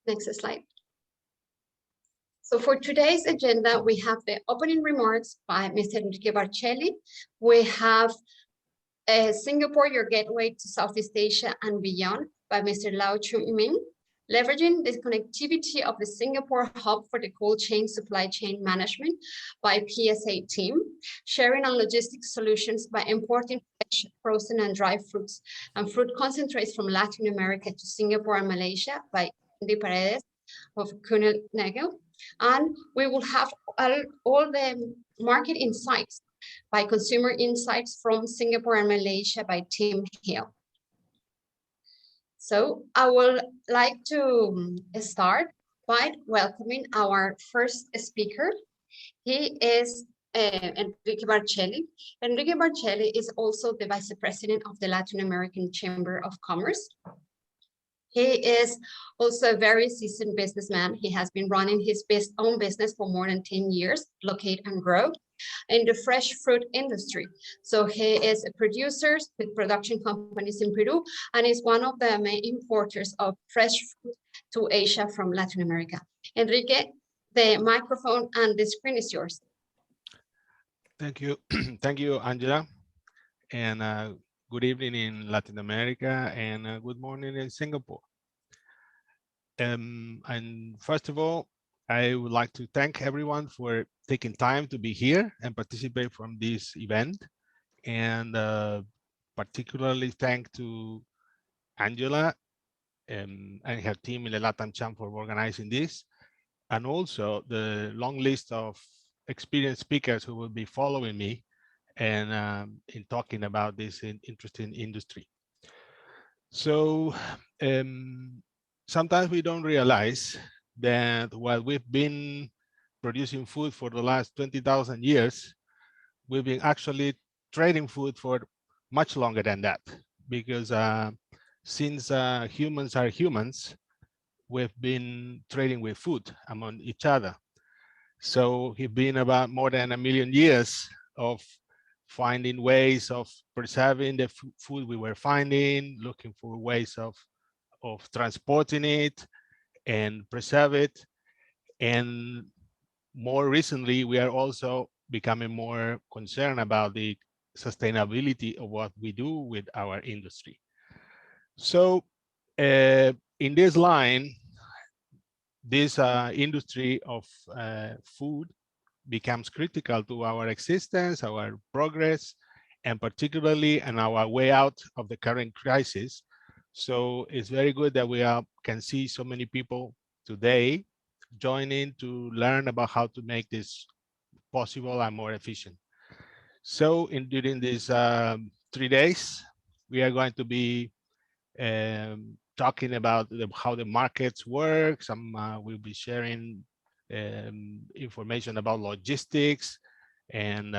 Next slide. So for today's agenda, we have the opening remarks by Mr. Enrique Barcelli. We have Singapore, your gateway to Southeast Asia and beyond by Mr. Lau Chung Ming. Leveraging the connectivity of the Singapore hub for the cold chain supply chain management by PSA team. Sharing on logistics solutions by importing fresh, frozen and dry fruits and fruit concentrates from Latin America to Singapore and Malaysia by Andy Paredes of Kunal Nagel. And we will have all the market insights by Consumer Insights from Singapore and Malaysia by Tim Hill. So I would like to start by welcoming our first speaker. He is Enrique Barcelli. Enrique Barcelli is also the Vice President of the Latin American Chamber of Commerce. He is also a very seasoned businessman. He has been running his own business for more than 10 years, Locate and Grow, in the fresh fruit industry. So he is a producer with production companies in Peru and is one of the main importers of fresh fruit to Asia from Latin America. Enrique, the microphone and the screen is yours. Thank you. Thank you, Angela. And good evening in Latin America and good morning in Singapore. And first of all, I would like to thank everyone for taking time to be here and participate from this event. And particularly thank to Angela and her team in the LATAM Cham for organizing this. And also the long list of experienced speakers who will be following me and in talking about this interesting industry. So sometimes we don't realize that while we've been producing food for the last 20,000 years, we've been actually trading food for much longer than that. Because since humans are humans, we've been trading with food among each other. So it's been about more than 1 million years of finding ways of preserving the food we were finding, looking for ways of transporting it and preserve it. And more recently, we are also becoming more concerned about the sustainability of what we do with our industry. So in this line, this industry of food becomes critical to our existence, our progress, and particularly in our way out of the current crisis. So it's very good that we can see so many people today joining to learn about how to make this possible and more efficient. So during these 3 days, we are going to be talking about how the markets work. We'll be sharing information about logistics and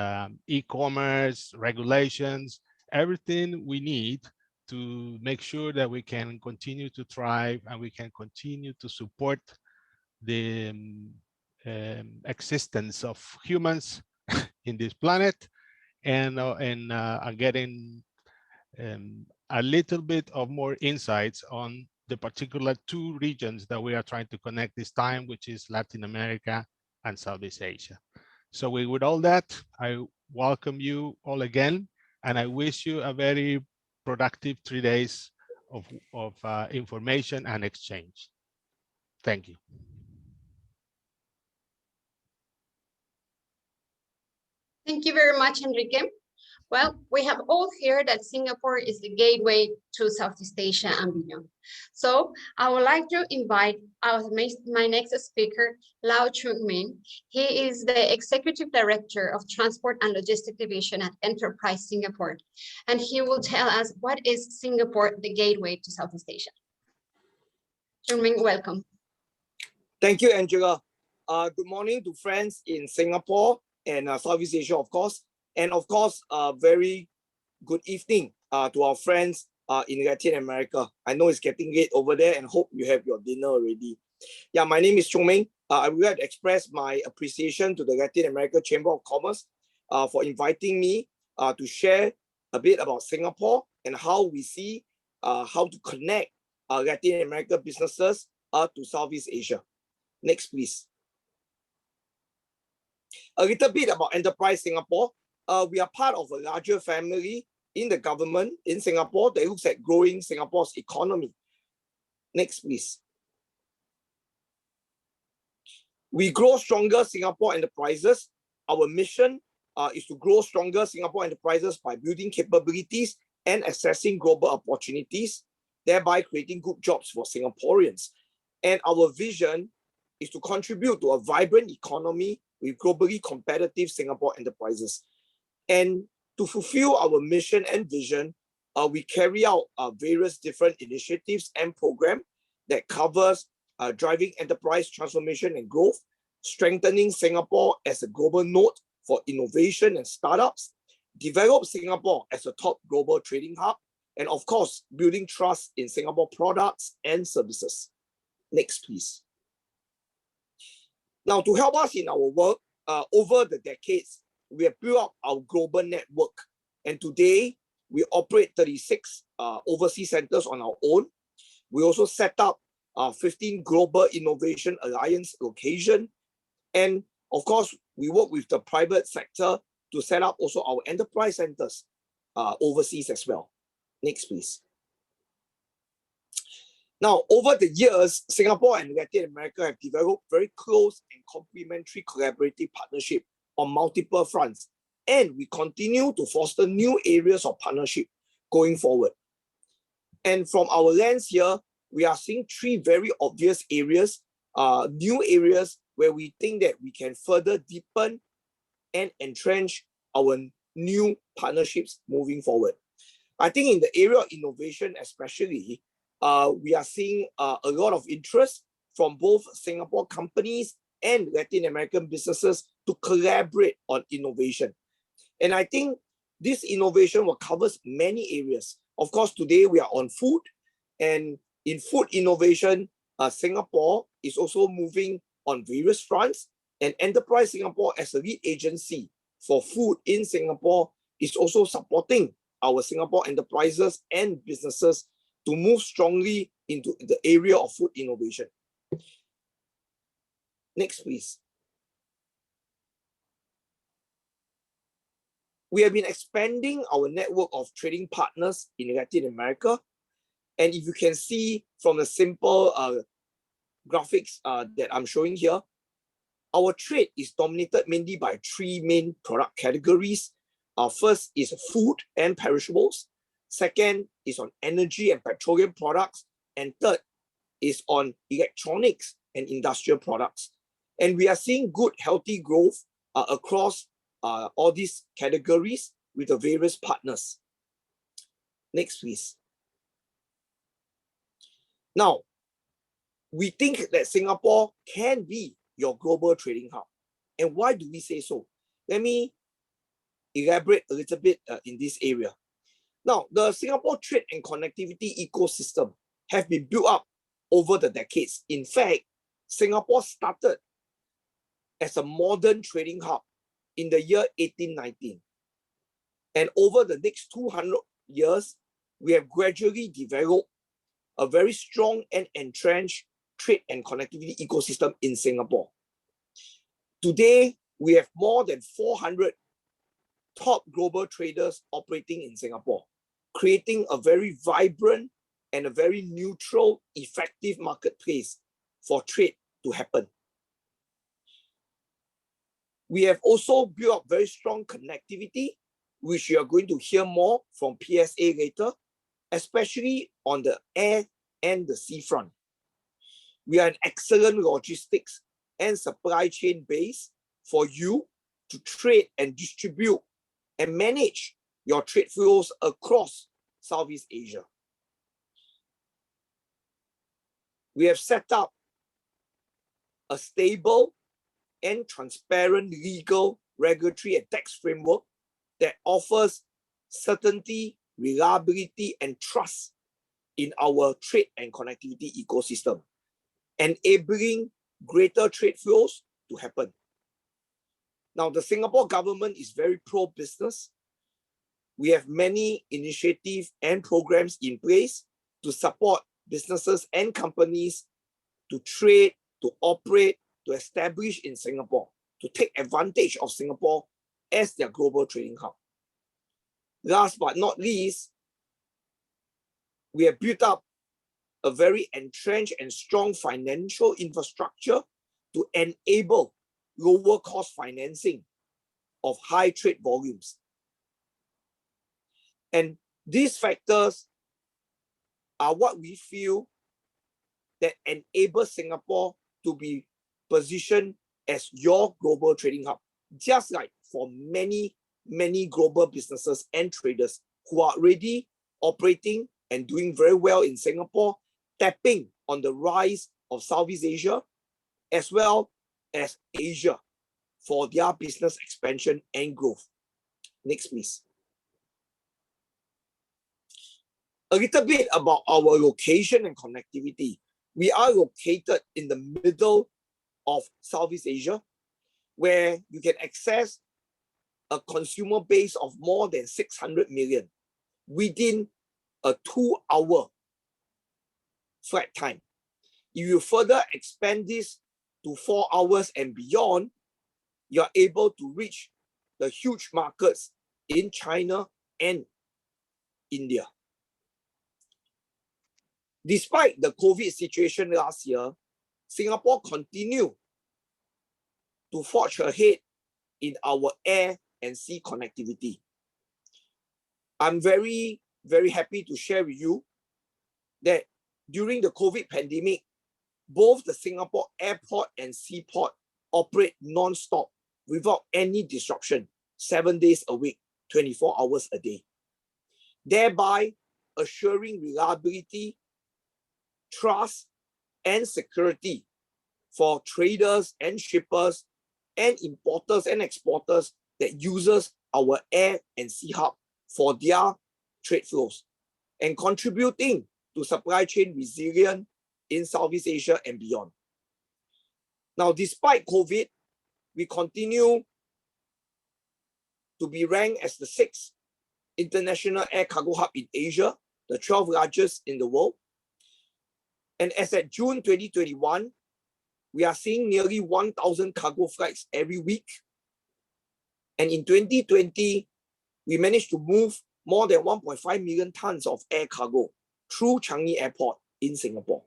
e-commerce, regulations, everything we need to make sure that we can continue to thrive and we can continue to support the existence of humans in this planet and getting a little bit of more insights on the particular 2 regions that we are trying to connect this time, which is Latin America and Southeast Asia. So with all that, I welcome you all again, and I wish you a very productive 3 days of information and exchange. Thank you. Thank you very much, Enrique. Well, we have all heard that Singapore is the gateway to Southeast Asia and beyond. So I would like to invite my next speaker, Lau Chung Min. He is the Executive Director of Transport and Logistics Division at Enterprise Singapore. And he will tell us what is Singapore, the gateway to Southeast Asia. Chung Min, welcome. Thank you, Angela. Good morning to friends in Singapore and Southeast Asia, of course. And of course, very good evening to our friends in Latin America. I know it's getting late over there and hope you have your dinner already. Yeah, my name is Chung Ming. I would like to express my appreciation to the Latin America Chamber of Commerce for inviting me to share a bit about Singapore and how we see how to connect Latin America businesses to Southeast Asia. Next, please. A little bit about Enterprise Singapore. We are part of a larger family in the government in Singapore that looks at growing Singapore's economy. Next, please. We grow stronger Singapore enterprises. Our mission is to grow stronger Singapore enterprises by building capabilities and accessing global opportunities, thereby creating good jobs for Singaporeans. And our vision is to contribute to a vibrant economy with globally competitive Singapore enterprises. And to fulfill our mission and vision, we carry out various different initiatives and programs that covers driving enterprise transformation and growth, strengthening Singapore as a global node for innovation and startups, develop Singapore as a top global trading hub, and of course, building trust in Singapore products and services. Next, please. Now, to help us in our work, over the decades, we have built up our global network. And today, we operate 36 overseas centers on our own. We also set up 15 Global Innovation Alliance locations. And of course, we work with the private sector to set up also our enterprise centers overseas as well. Next, please. Now, over the years, Singapore and Latin America have developed very close and complementary collaborative partnership on multiple fronts. And we continue to foster new areas of partnership going forward. And from our lens here, we are seeing three very obvious areas, new areas where we think that we can further deepen and entrench our new partnerships moving forward. I think in the area of innovation especially, we are seeing a lot of interest from both Singapore companies and Latin American businesses to collaborate on innovation. And I think this innovation will cover many areas. Of course, today we are on food, and in food innovation, Singapore is also moving on various fronts, and Enterprise Singapore as a lead agency for food in Singapore is also supporting our Singapore enterprises and businesses to move strongly into the area of food innovation. Next, please. We have been expanding our network of trading partners in Latin America. And if you can see from the simple graphics that I'm showing here, our trade is dominated mainly by three main product categories. First is food and perishables. Second is on energy and petroleum products. And third is on electronics and industrial products. And we are seeing good, healthy growth across all these categories with the various partners. Next, please. Now, we think that Singapore can be your global trading hub. And why do we say so? Let me elaborate a little bit in this area. Now, the Singapore trade and connectivity ecosystem have been built up over the decades. In fact, Singapore started as a modern trading hub in the year 1819. And over the next 200 years, we have gradually developed a very strong and entrenched trade and connectivity ecosystem in Singapore. Today, we have more than 400 top global traders operating in Singapore, creating a very vibrant and a very neutral, effective marketplace for trade to happen. We have also built up very strong connectivity, which you are going to hear more from PSA later, especially on the air and the sea front. We are an excellent logistics and supply chain base for you to trade and distribute and manage your trade flows across Southeast Asia. We have set up a stable and transparent legal, regulatory, and tax framework that offers certainty, reliability, and trust in our trade and connectivity ecosystem, enabling greater trade flows to happen. Now, the Singapore government is very pro-business. We have many initiatives and programs in place to support businesses and companies to trade, to operate, to establish in Singapore, to take advantage of Singapore as their global trading hub. Last but not least, we have built up a very entrenched and strong financial infrastructure to enable lower cost financing of high trade volumes. And these factors are what we feel that enable Singapore to be positioned as your global trading hub, just like for many, many global businesses and traders who are already operating and doing very well in Singapore, tapping on the rise of Southeast Asia as well as Asia for their business expansion and growth. Next, please. A little bit about our location and connectivity. We are located in the middle of Southeast Asia, where you can access a consumer base of more than 600 million within a 2-hour flight time. If you further expand this to 4 hours and beyond, you're able to reach the huge markets in China and India. Despite the COVID situation last year, Singapore continued to forge ahead in our air and sea connectivity. I'm very, very happy to share with you that during the COVID pandemic, both the Singapore airport and seaport operate non-stop without any disruption, 7 days a week, 24 hours a day, thereby assuring reliability, trust, and security for traders and shippers and importers and exporters that uses our air and sea hub for their trade flows and contributing to supply chain resilience in Southeast Asia and beyond. Now, despite COVID, we continue to be ranked as the 6th international air cargo hub in Asia, the 12th largest in the world. And as at June 2021, we are seeing nearly 1,000 cargo flights every week. And in 2020, we managed to move more than 1.5 million tons of air cargo through Changi Airport in Singapore.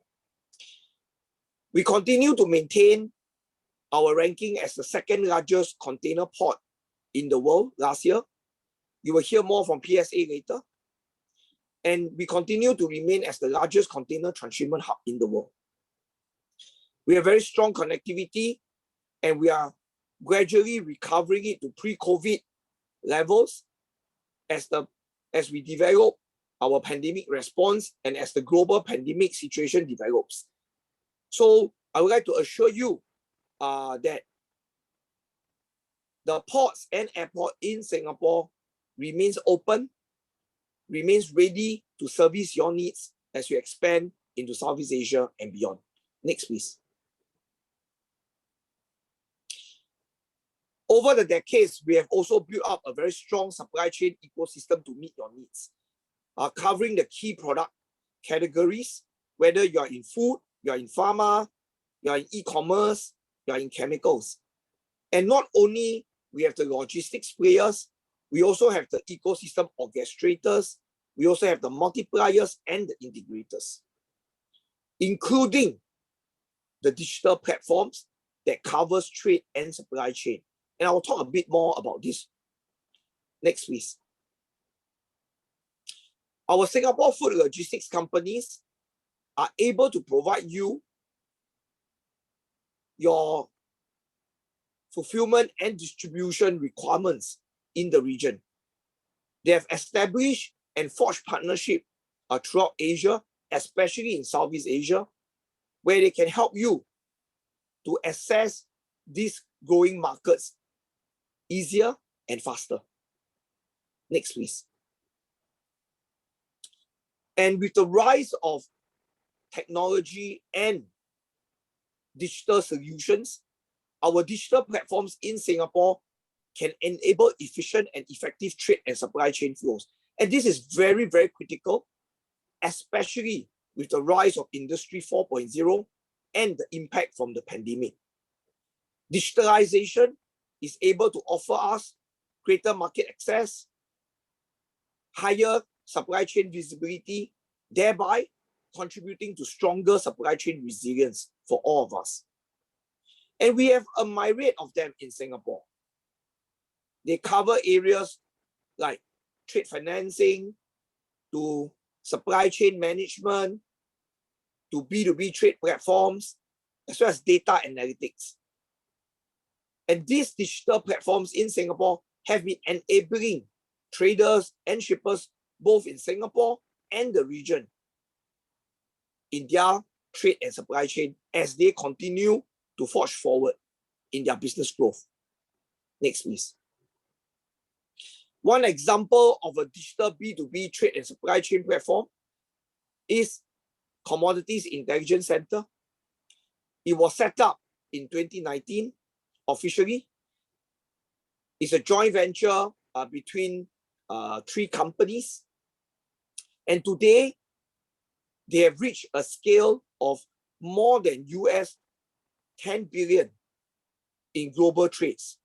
We continue to maintain our ranking as the 2nd largest container port in the world last year. You will hear more from PSA later. And we continue to remain as the largest container transshipment hub in the world. We have very strong connectivity and we are gradually recovering it to pre-COVID levels as we develop our pandemic response and as the global pandemic situation develops. So I would like to assure you that the ports and airport in Singapore remains open, remains ready to service your needs as you expand into Southeast Asia and beyond. Next, please. Over the decades, we have also built up a very strong supply chain ecosystem to meet your needs, covering the key product categories, whether you are in food, you are in pharma, you are in e-commerce, you are in chemicals. And not only we have the logistics players, we also have the ecosystem orchestrators, we also have the multipliers and the integrators, including the digital platforms that covers trade and supply chain. And I will talk a bit more about this. Next, please. Our Singapore food logistics companies are able to provide you your fulfillment and distribution requirements in the region. They have established and forged partnership throughout Asia, especially in Southeast Asia, where they can help you to access these growing markets easier and faster. Next, please. And with the rise of technology and digital solutions, our digital platforms in Singapore can enable efficient and effective trade and supply chain flows. And this is very, very critical, especially with the rise of Industry 4.0 and the impact from the pandemic. Digitalization is able to offer us greater market access, higher supply chain visibility, thereby contributing to stronger supply chain resilience for all of us. And we have a myriad of them in Singapore. They cover areas like trade financing, to supply chain management, to B2B trade platforms, as well as data analytics. And these digital platforms in Singapore have been enabling traders and shippers both in Singapore and the region in their trade and supply chain as they continue to forge forward in their business growth. Next, please. One example of a digital B2B trade and supply chain platform is Commodities Intelligence Center. It was set up in 2019 officially. It's a joint venture between 3 companies. And today, they have reached a scale of more than US 10 billion in global trades.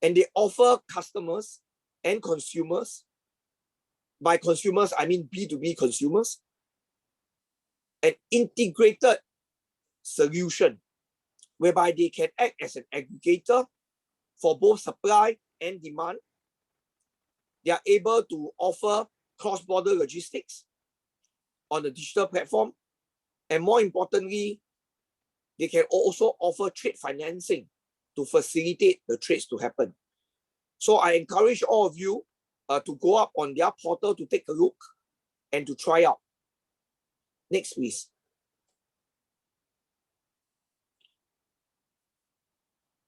And they offer customers and consumers, by consumers, I mean B2B consumers, an integrated solution whereby they can act as an aggregator for both supply and demand. They are able to offer cross-border logistics on the digital platform. And more importantly, they can also offer trade financing to facilitate the trades to happen. So I encourage all of you to go up on their portal to take a look and to try out. Next, please.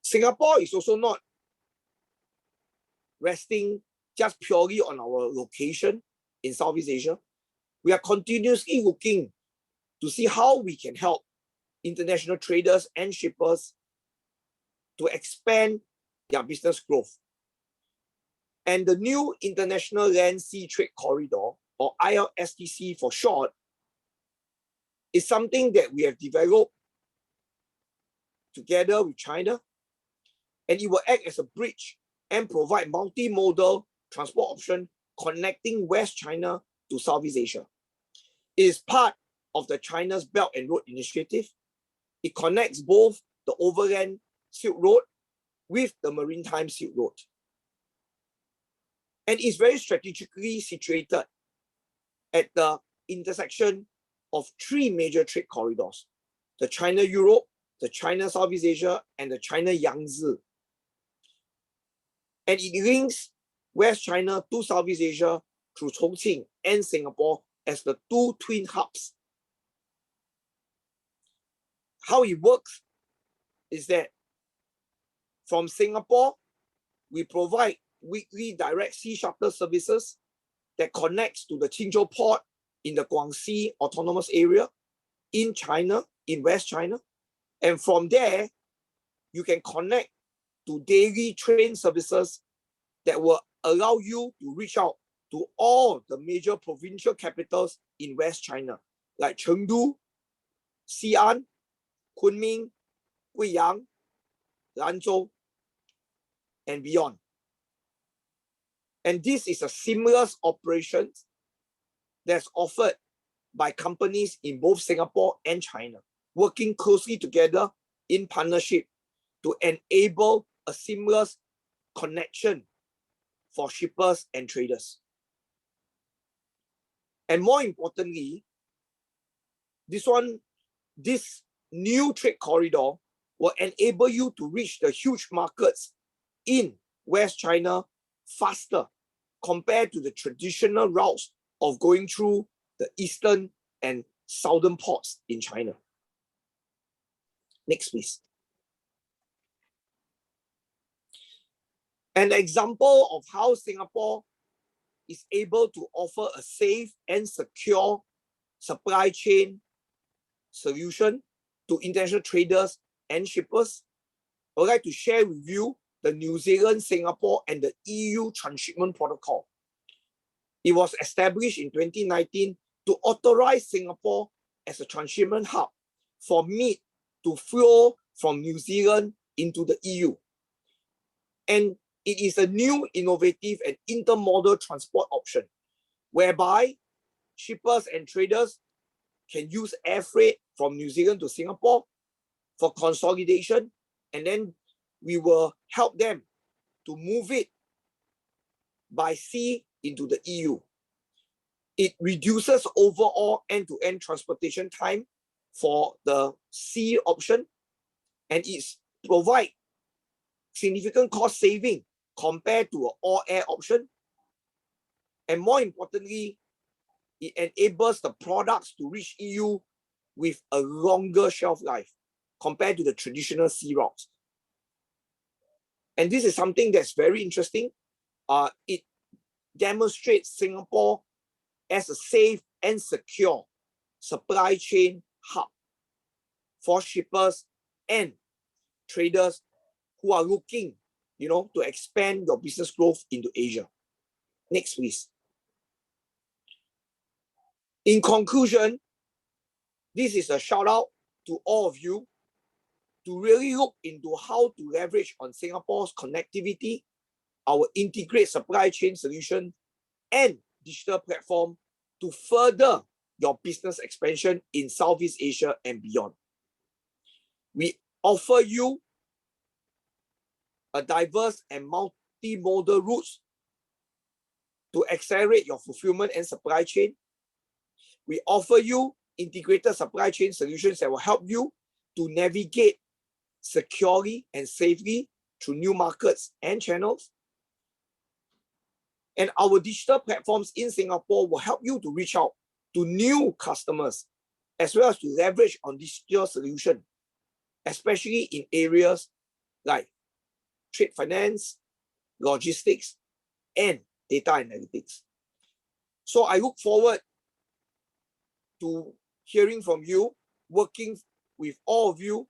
Singapore is also not resting just purely on our location in Southeast Asia. We are continuously looking to see how we can help international traders and shippers to expand their business growth. And the new International Land Sea Trade Corridor, or ILSTC for short, is something that we have developed together with China, and it will act as a bridge and provide multimodal transport option connecting West China to Southeast Asia. It is part of the China's Belt and Road Initiative. It connects both the overland Silk Road with the maritime Silk Road. And it's very strategically situated at the intersection of 3 major trade corridors: the China-Europe, the China-Southeast Asia, and the China-Yangtze. And it links West China to Southeast Asia through Chongqing and Singapore as the 2 twin hubs. How it works is that from Singapore, we provide weekly direct sea shuttle services that connects to the Qingzhou port in the Guangxi Autonomous Area in China, in West China. And from there, you can connect to daily train services that will allow you to reach out to all the major provincial capitals in West China, like Chengdu, Xi'an, Kunming, Guiyang, Lanzhou, and beyond. And this is a seamless operation that's offered by companies in both Singapore and China, working closely together in partnership to enable a seamless connection for shippers and traders. And more importantly, this new trade corridor will enable you to reach the huge markets in West China faster compared to the traditional routes of going through the eastern and southern ports in China. Next, please. An example of how Singapore is able to offer a safe and secure supply chain solution to international traders and shippers, I would like to share with you the New Zealand, Singapore, and the EU Transshipment Protocol. It was established in 2019 to authorize Singapore as a transshipment hub for meat to flow from New Zealand into the EU. And it is a new, innovative and intermodal transport option whereby shippers and traders can use air freight from New Zealand to Singapore for consolidation, and then we will help them to move it by sea into the EU. It reduces overall end-to-end transportation time for the sea option, and it provides significant cost saving compared to an all-air option. And more importantly, it enables the products to reach EU with a longer shelf life compared to the traditional sea routes. And this is something that's very interesting. It demonstrates Singapore as a safe and secure supply chain hub for shippers and traders who are looking, to expand your business growth into Asia. Next, please. In conclusion, this is a shout out to all of you to really look into how to leverage on Singapore's connectivity, our integrated supply chain solution, and digital platform to further your business expansion in Southeast Asia and beyond. We offer you a diverse and multimodal routes to accelerate your fulfillment and supply chain. We offer you integrated supply chain solutions that will help you to navigate securely and safely through new markets and channels. And our digital platforms in Singapore will help you to reach out to new customers, as well as to leverage on digital solution, especially in areas like trade finance, logistics, and data analytics. So I look forward to hearing from you, working with all of you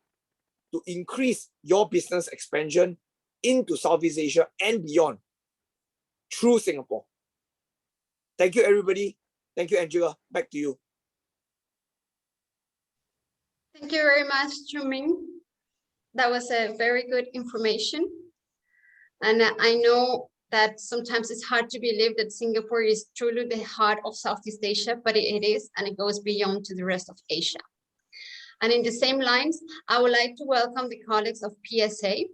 to increase your business expansion into Southeast Asia and beyond through Singapore. Thank you, everybody. Thank you, Angela. Back to you. Thank you very much, Chuming. That was a very good information. And I know that sometimes it's hard to believe that Singapore is truly the heart of Southeast Asia, but it is, and it goes beyond to the rest of Asia. And in the same lines, I would like to welcome the colleagues of PSA.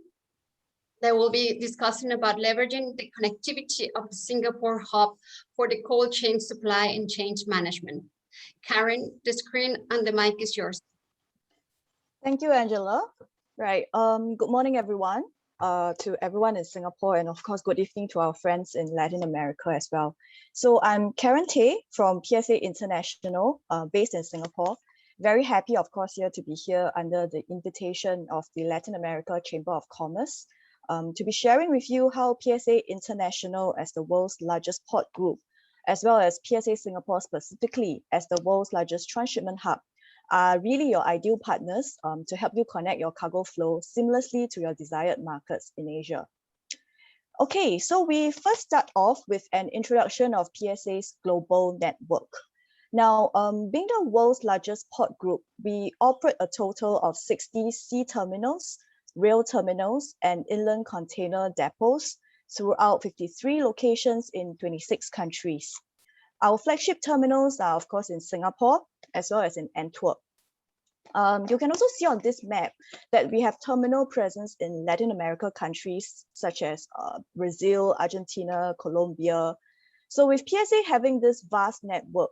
They will be discussing about leveraging the connectivity of the Singapore hub for the cold chain supply and change management. Karen, the screen and the mic is yours. Thank you, Angela. Right. Good morning, everyone. To everyone in Singapore, and of course, good evening to our friends in Latin America as well. So I'm Karen Tay from PSA International, based in Singapore. Very happy, of course, to be here under the invitation of the Latin America Chamber of Commerce, to be sharing with you how PSA International as the world's largest port group, as well as PSA Singapore specifically as the world's largest transshipment hub, are really your ideal partners to help you connect your cargo flow seamlessly to your desired markets in Asia. Okay, so we first start off with an introduction of PSA's global network. Now, being the world's largest port group, we operate a total of 60 sea terminals, rail terminals, and inland container depots throughout 53 locations in 26 countries. Our flagship terminals are, of course, in Singapore, as well as in Antwerp. You can also see on this map that we have terminal presence in Latin America countries such as Brazil, Argentina, Colombia. So with PSA having this vast network,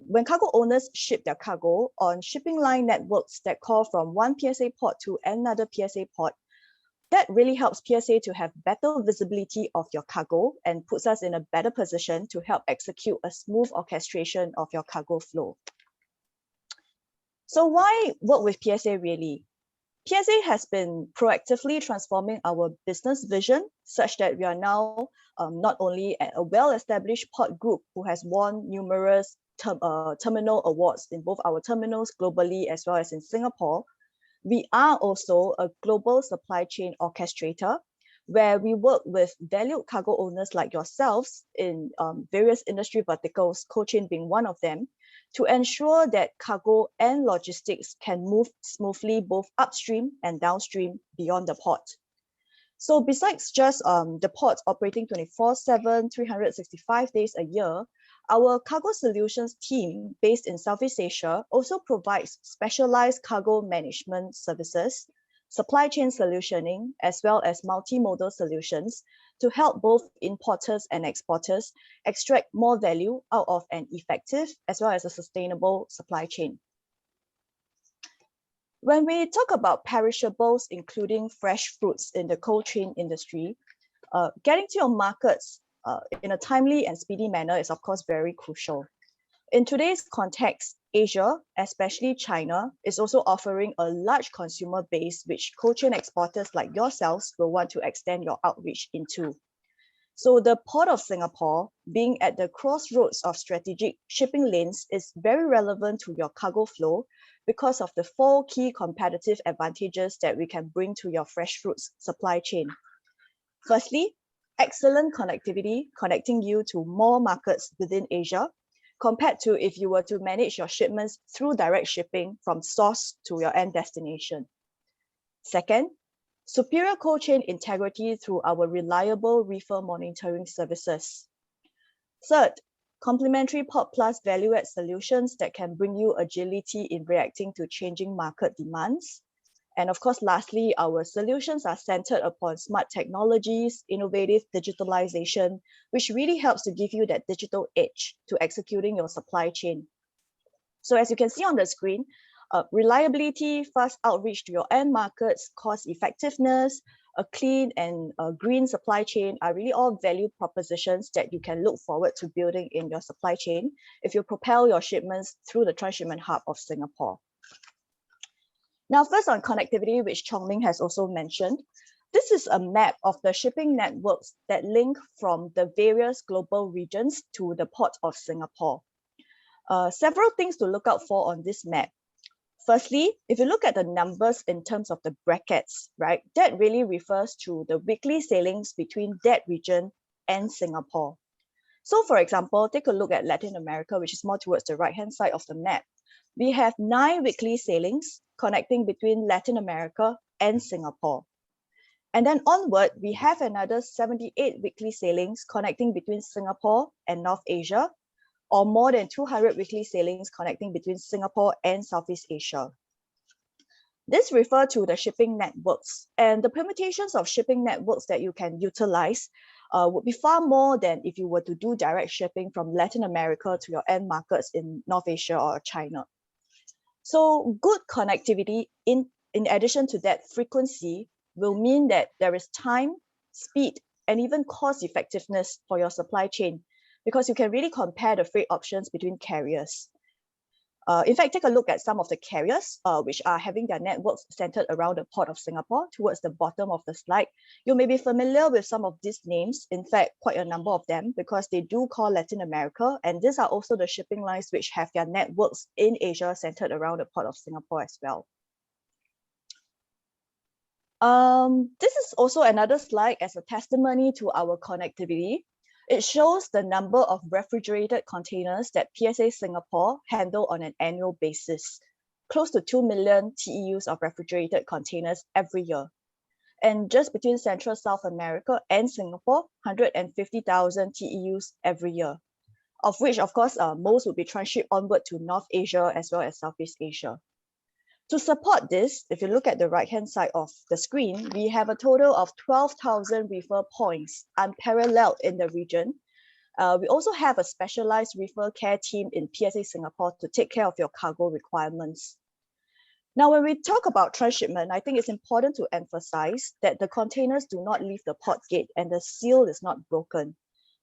when cargo owners ship their cargo on shipping line networks that call from one PSA port to another PSA port, that really helps PSA to have better visibility of your cargo and puts us in a better position to help execute a smooth orchestration of your cargo flow. So why work with PSA really? PSA has been proactively transforming our business vision such that we are now not only a well-established port group who has won numerous terminal awards in both our terminals globally as well as in Singapore, we are also a global supply chain orchestrator where we work with valued cargo owners like yourselves in various industry verticals, cold chain being one of them, to ensure that cargo and logistics can move smoothly both upstream and downstream beyond the port. So besides just the ports operating 24/7, 365 days a year, our cargo solutions team based in Southeast Asia also provides specialized cargo management services, supply chain solutioning, as well as multimodal solutions to help both importers and exporters extract more value out of an effective as well as a sustainable supply chain. When we talk about perishables, including fresh fruits in the cold chain industry, getting to your markets in a timely and speedy manner is of course very crucial. In today's context, Asia, especially China, is also offering a large consumer base which cold chain exporters like yourselves will want to extend your outreach into. So the Port of Singapore, being at the crossroads of strategic shipping lanes, is very relevant to your cargo flow because of the 4 key competitive advantages that we can bring to your fresh fruits supply chain. Firstly, excellent connectivity, connecting you to more markets within Asia, compared to if you were to manage your shipments through direct shipping from source to your end destination. Second, superior cold chain integrity through our reliable reefer monitoring services. Third, complementary Port Plus value-add solutions that can bring you agility in reacting to changing market demands. And of course, lastly, our solutions are centered upon smart technologies, innovative digitalization, which really helps to give you that digital edge to executing your supply chain. So as you can see on the screen, reliability, fast outreach to your end markets, cost effectiveness, a clean and green supply chain are really all value propositions that you can look forward to building in your supply chain if you propel your shipments through the transshipment hub of Singapore. Now, first on connectivity, which Chong Ming has also mentioned, this is a map of the shipping networks that link from the various global regions to the Port of Singapore. Several things to look out for on this map. Firstly, if you look at the numbers in terms of the brackets, right, that really refers to the weekly sailings between that region and Singapore. So for example, take a look at Latin America, which is more towards the right-hand side of the map. We have 9 weekly sailings connecting between Latin America and Singapore. And then onward, we have another 78 weekly sailings connecting between Singapore and North Asia, or more than 200 weekly sailings connecting between Singapore and Southeast Asia. This refers to the shipping networks, and the permutations of shipping networks that you can utilize would be far more than if you were to do direct shipping from Latin America to your end markets in North Asia or China. So good connectivity in addition to that frequency will mean that there is time, speed, and even cost effectiveness for your supply chain, because you can really compare the freight options between carriers. In fact, take a look at some of the carriers which are having their networks centered around the Port of Singapore towards the bottom of the slide. You may be familiar with some of these names, in fact, quite a number of them, because they do call Latin America, and these are also the shipping lines which have their networks in Asia centered around the Port of Singapore as well. This is also another slide as a testimony to our connectivity. It shows the number of refrigerated containers that PSA Singapore handle on an annual basis, close to 2 million TEUs of refrigerated containers every year. And just between Central South America and Singapore, 150,000 TEUs every year, of which, of course, most will be transshipped onward to North Asia as well as Southeast Asia. To support this, if you look at the right-hand side of the screen, we have a total of 12,000 reefer points, unparalleled in the region. We also have a specialized reefer care team in PSA Singapore to take care of your cargo requirements. Now, when we talk about transshipment, I think it's important to emphasize that the containers do not leave the port gate and the seal is not broken.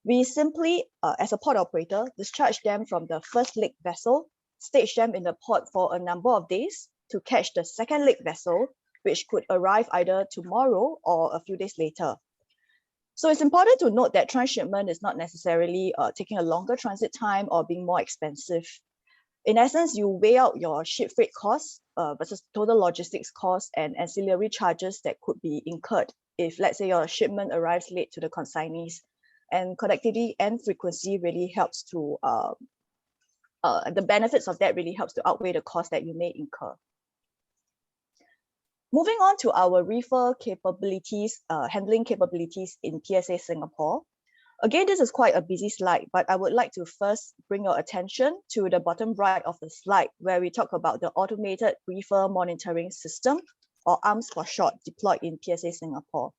We simply, as a port operator, discharge them from the first leg vessel, stage them in the port for a number of days, to catch the second leg vessel, which could arrive either tomorrow or a few days later. So it's important to note that transshipment is not necessarily taking a longer transit time or being more expensive. In essence, you weigh out your ship freight costs versus total logistics costs and ancillary charges that could be incurred if let's say your shipment arrives late to the consignees, and connectivity and frequency really helps to, the benefits of that really helps to outweigh the cost that you may incur. Moving on to our reefer capabilities, handling capabilities in PSA Singapore. Again, this is quite a busy slide, but I would like to first bring your attention to the bottom right of the slide, where we talk about the automated reefer monitoring system, or ARMS for short, deployed in PSA Singapore.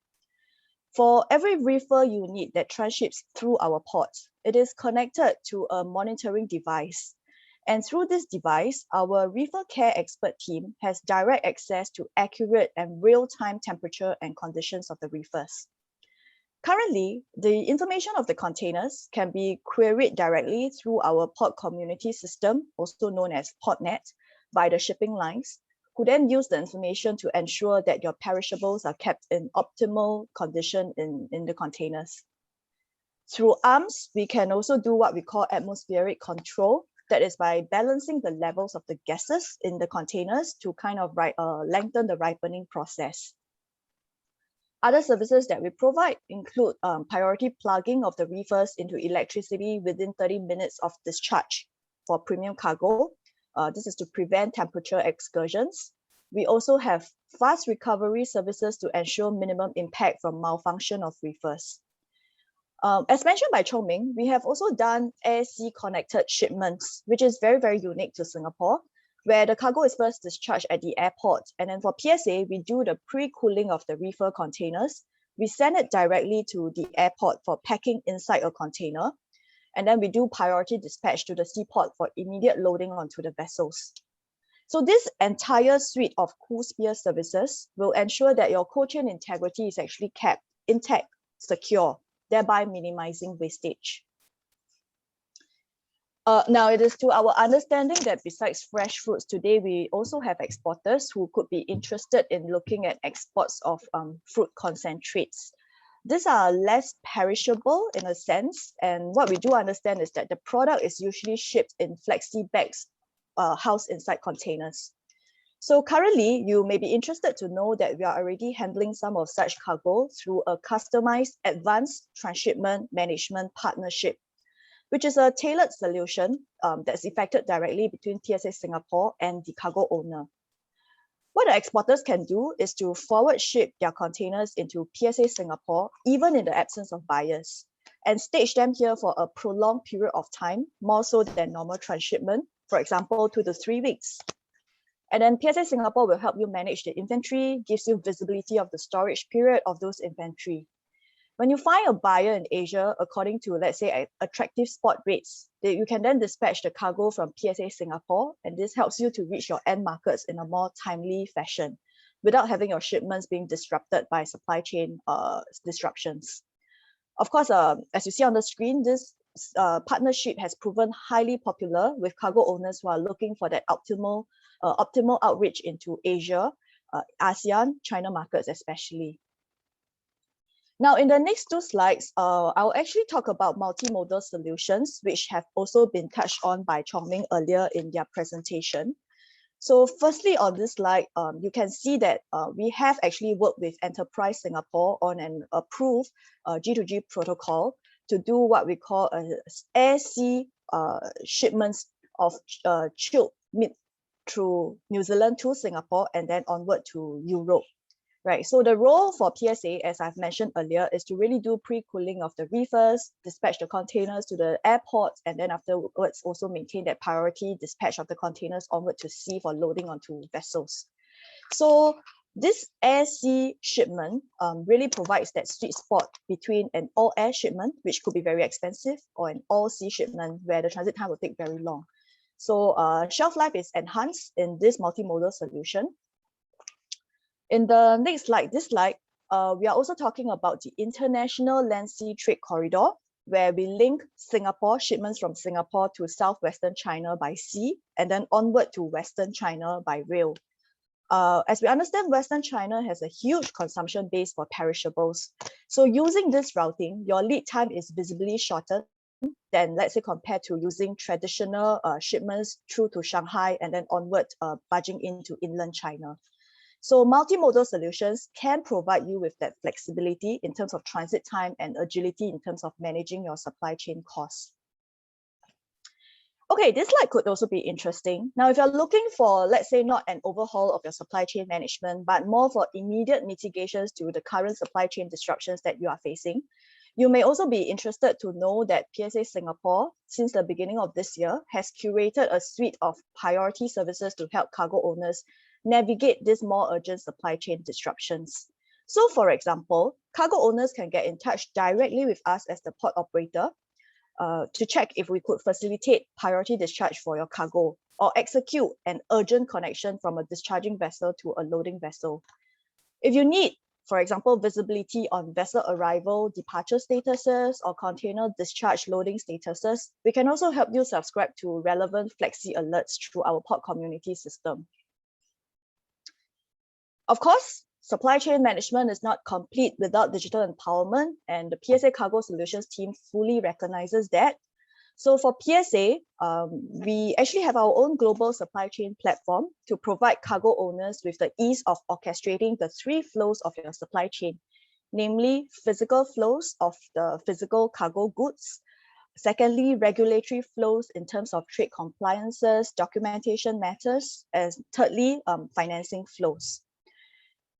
For every reefer unit that transships through our ports, it is connected to a monitoring device. And through this device, our reefer care expert team has direct access to accurate and real-time temperature and conditions of the reefers. Currently, the information of the containers can be queried directly through our port community system, also known as PortNet, by the shipping lines, who then use the information to ensure that your perishables are kept in optimal condition in the containers. Through ARMS, we can also do what we call atmospheric control. That is by balancing the levels of the gases in the containers to kind of lengthen the ripening process. Other services that we provide include priority plugging of the reefers into electricity within 30 minutes of discharge for premium cargo. This is to prevent temperature excursions. We also have fast recovery services to ensure minimum impact from malfunction of reefers. As mentioned by Chong Ming, we have also done air-sea connected shipments, which is very, very unique to Singapore, where the cargo is first discharged at the airport. And then for PSA, we do the pre-cooling of the reefer containers. We send it directly to the airport for packing inside a container. And then we do priority dispatch to the seaport for immediate loading onto the vessels. So this entire suite of cool spear services will ensure that your cold chain integrity is actually kept intact, secure, thereby minimizing wastage. Now, it is to our understanding that besides fresh fruits, today we also have exporters who could be interested in looking at exports of fruit concentrates. These are less perishable in a sense, and what we do understand is that the product is usually shipped in flexi bags housed inside containers. So currently, you may be interested to know that we are already handling some of such cargo through a customized advanced transshipment management partnership, which is a tailored solution that's effected directly between PSA Singapore and the cargo owner. What the exporters can do is to forward ship their containers into PSA Singapore, even in the absence of buyers, and stage them here for a prolonged period of time, more so than normal transshipment, for example, 2 to 3 weeks. And then PSA Singapore will help you manage the inventory, gives you visibility of the storage period of those inventory. When you find a buyer in Asia, according to, let's say, attractive spot rates, you can then dispatch the cargo from PSA Singapore, and this helps you to reach your end markets in a more timely fashion without having your shipments being disrupted by supply chain disruptions. Of course, as you see on the screen, this partnership has proven highly popular with cargo owners who are looking for that optimal outreach into Asia, ASEAN, China markets especially. Now, in the next 2 slides, I'll actually talk about multimodal solutions, which have also been touched on by Chong Ming earlier in their presentation. So firstly, on this slide, you can see that we have actually worked with Enterprise Singapore on an approved G2G protocol to do what we call air-sea shipments of chilled meat through New Zealand to Singapore and then onward to Europe. Right, so the role for PSA, as I've mentioned earlier, is to really do pre-cooling of the reefers, dispatch the containers to the airports, and then afterwards also maintain that priority dispatch of the containers onward to sea for loading onto vessels. So this air-sea shipment really provides that sweet spot between an all-air shipment, which could be very expensive, or an all-sea shipment where the transit time will take very long. So shelf life is enhanced in this multimodal solution. In the next slide, this slide, we are also talking about the International Land Sea Trade Corridor, where we link Singapore, shipments from Singapore to southwestern China by sea, and then onward to western China by rail. As we understand, Western China has a huge consumption base for perishables. So using this routing, your lead time is visibly shorter than, let's say, compared to using traditional shipments through to Shanghai and then onward, barging into inland China. So multimodal solutions can provide you with that flexibility in terms of transit time and agility in terms of managing your supply chain costs. Okay, this slide could also be interesting. Now, if you're looking for, let's say, not an overhaul of your supply chain management, but more for immediate mitigations to the current supply chain disruptions that you are facing, you may also be interested to know that PSA Singapore, since the beginning of this year, has curated a suite of priority services to help cargo owners navigate these more urgent supply chain disruptions. So, for example, cargo owners can get in touch directly with us as the port operator to check if we could facilitate priority discharge for your cargo or execute an urgent connection from a discharging vessel to a loading vessel. If you need, for example, visibility on vessel arrival, departure statuses, or container discharge loading statuses, we can also help you subscribe to relevant Flexi alerts through our port community system. Of course, supply chain management is not complete without digital empowerment, and the PSA Cargo Solutions team fully recognizes that. So for PSA, we actually have our own global supply chain platform to provide cargo owners with the ease of orchestrating the 3 flows of your supply chain, namely physical flows of the physical cargo goods, secondly, regulatory flows in terms of trade compliances, documentation matters, and thirdly, financing flows.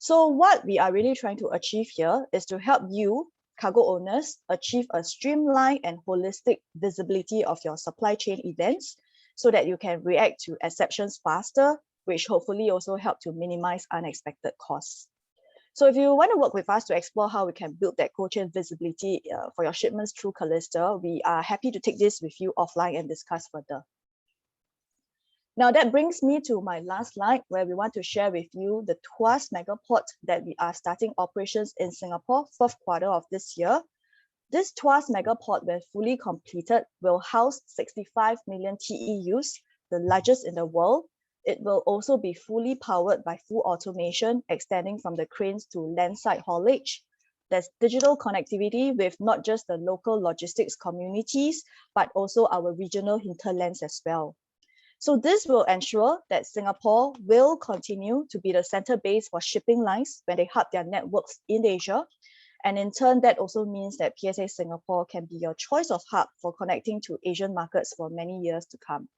So what we are really trying to achieve here is to help you, cargo owners, achieve a streamlined and holistic visibility of your supply chain events so that you can react to exceptions faster, which hopefully also help to minimize unexpected costs. So if you want to work with us to explore how we can build that cold chain visibility for your shipments through Callista, we are happy to take this with you offline and discuss further. Now that brings me to my last slide, where we want to share with you the Tuas Megaport that we are starting operations in Singapore 4th quarter of this year. This Tuas Megaport, when fully completed, will house 65 million TEUs, the largest in the world. It will also be fully powered by full automation, extending from the cranes to landside haulage. There's digital connectivity with not just the local logistics communities, but also our regional hinterlands as well. So this will ensure that Singapore will continue to be the center base for shipping lines when they hub their networks in Asia. And in turn, that also means that PSA Singapore can be your choice of hub for connecting to Asian markets for many years to come.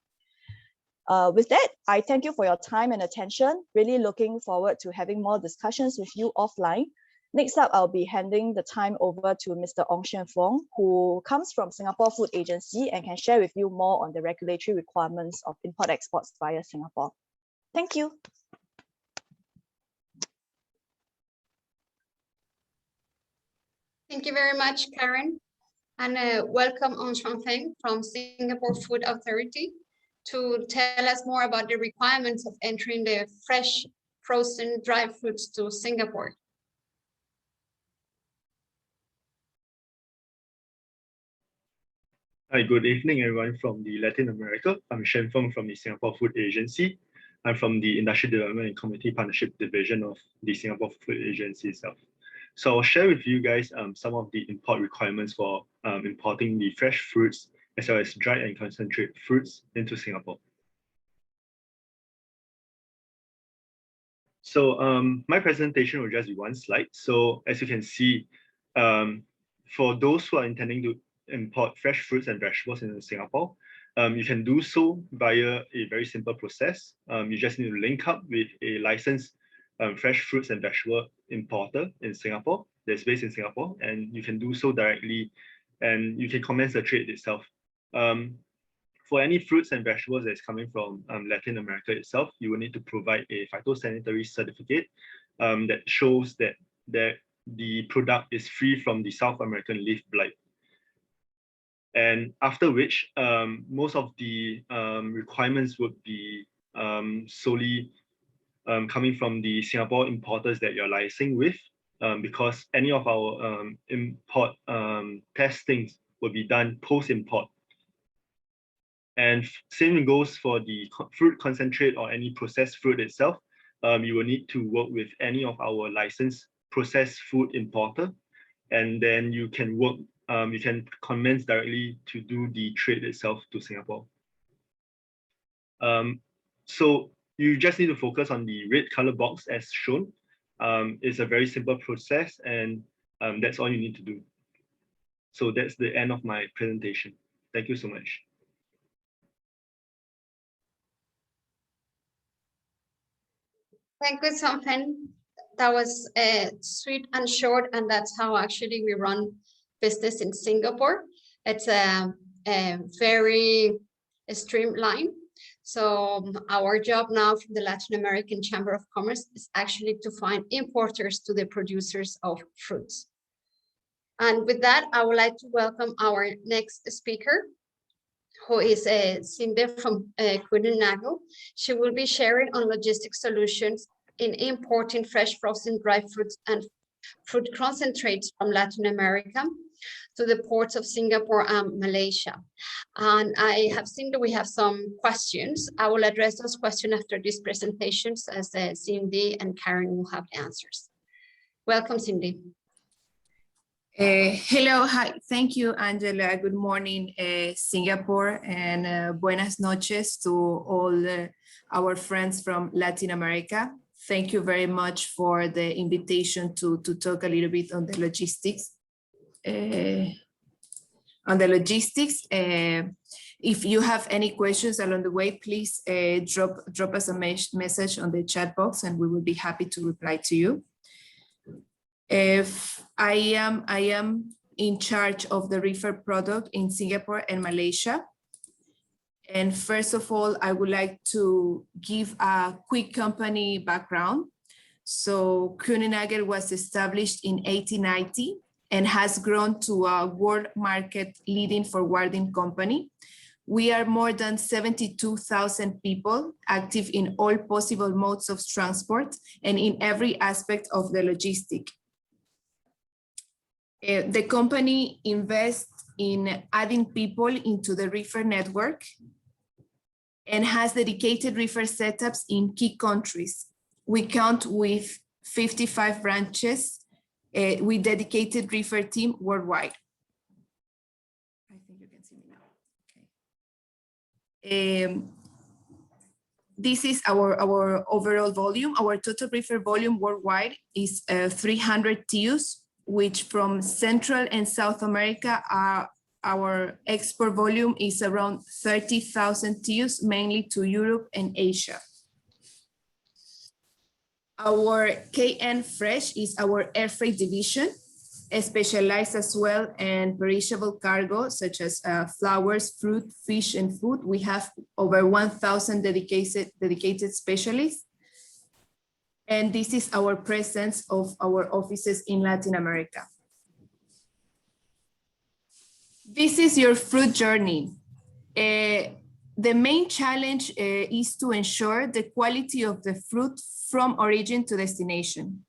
With that, I thank you for your time and attention. Really looking forward to having more discussions with you offline. Next up, I'll be handing the time over to Mr. Ong Xuan Fong, who comes from Singapore Food Agency and can share with you more on the regulatory requirements of import-exports via Singapore. Thank you. Thank you very much, Karen. And welcome Ong Xuan Feng from Singapore Food Authority to tell us more about the requirements of entering the fresh, frozen, dry fruits to Singapore. Hi, good evening, everyone from the Latin America. I'm Shen Feng from the Singapore Food Agency. I'm from the Industrial Development and Community Partnership Division of the Singapore Food Agency itself. So I'll share with you guys some of the import requirements for importing the fresh fruits as well as dried and concentrate fruits into Singapore. So my presentation will just be one slide. So as you can see, for those who are intending to import fresh fruits and vegetables into Singapore, you can do so via a very simple process. You just need to link up with a licensed fresh fruits and vegetable importer in Singapore that's based in Singapore, and you can do so directly and you can commence the trade itself. For any fruits and vegetables that's coming from Latin America itself, you will need to provide a phytosanitary certificate that shows that the product is free from the South American leaf blight. And after which, most of the requirements would be solely coming from the Singapore importers that you're licensing with, because any of our import testings will be done post-import. And same goes for the fruit concentrate or any processed fruit itself. You will need to work with any of our licensed processed food importer, and then you can work. You can commence directly to do the trade itself to Singapore. So You just need to focus on the red color box as shown. It's a very simple process, and that's all you need to do. So that's the end of my presentation. Thank you so much. Thank you, Somfen. That was sweet and short, and that's how actually we run business in Singapore. It's a very streamlined. So our job now from the Latin American Chamber of Commerce is actually to find importers to the producers of fruits. And with that, I would like to welcome our next speaker, who is Cindy from Kuehne+Nagel. She will be sharing on logistics solutions in importing fresh frozen dry fruits and fruit concentrates from Latin America to the ports of Singapore and Malaysia. And I have seen that we have some questions. I will address those questions after these presentations, as Cindy and Karen will have the answers. Welcome, Cindy. Hello, hi, thank you, Angela. Good morning, Singapore, and buenas noches to all our friends from Latin America. Thank you very much for the invitation to talk a little bit on the logistics. If you have any questions along the way, please drop us a message on the chat box, and we will be happy to reply to you. If I am in charge of the reefer product in Singapore and Malaysia. And first of all, I would like to give a quick company background. So Kuehne+Nagel was established in 1890 and has grown to a world market leading forwarding company. We are more than 72,000 people active in all possible modes of transport and in every aspect of the logistic. The company invests in adding people into the reefer network and has dedicated reefer setups in key countries. We count with 55 branches with dedicated reefer team worldwide. I think you can see me now. Okay. This is our overall volume. Our total reefer volume worldwide is 300 TEUs, which from Central and South America, our export volume is around 30,000 TEUs, mainly to Europe and Asia. Our KN Fresh is our air freight division, specialized as well in perishable cargo, such as flowers, fruit, fish, and food. We have over 1,000 dedicated specialists. And this is our presence of our offices in Latin America. This is your fruit journey. The main challenge is to ensure the quality of the fruit from origin to destination.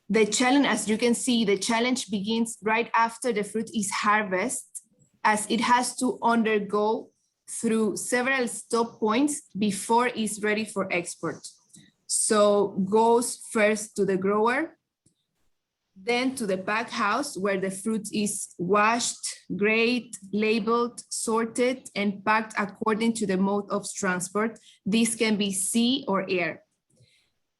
The challenge, as you can see, the challenge begins right after the fruit is harvested, as it has to undergo through several stop points before it's ready for export. So goes first to the grower, then to the pack house where the fruit is washed, graded, labeled, sorted, and packed according to the mode of transport. This can be sea or air.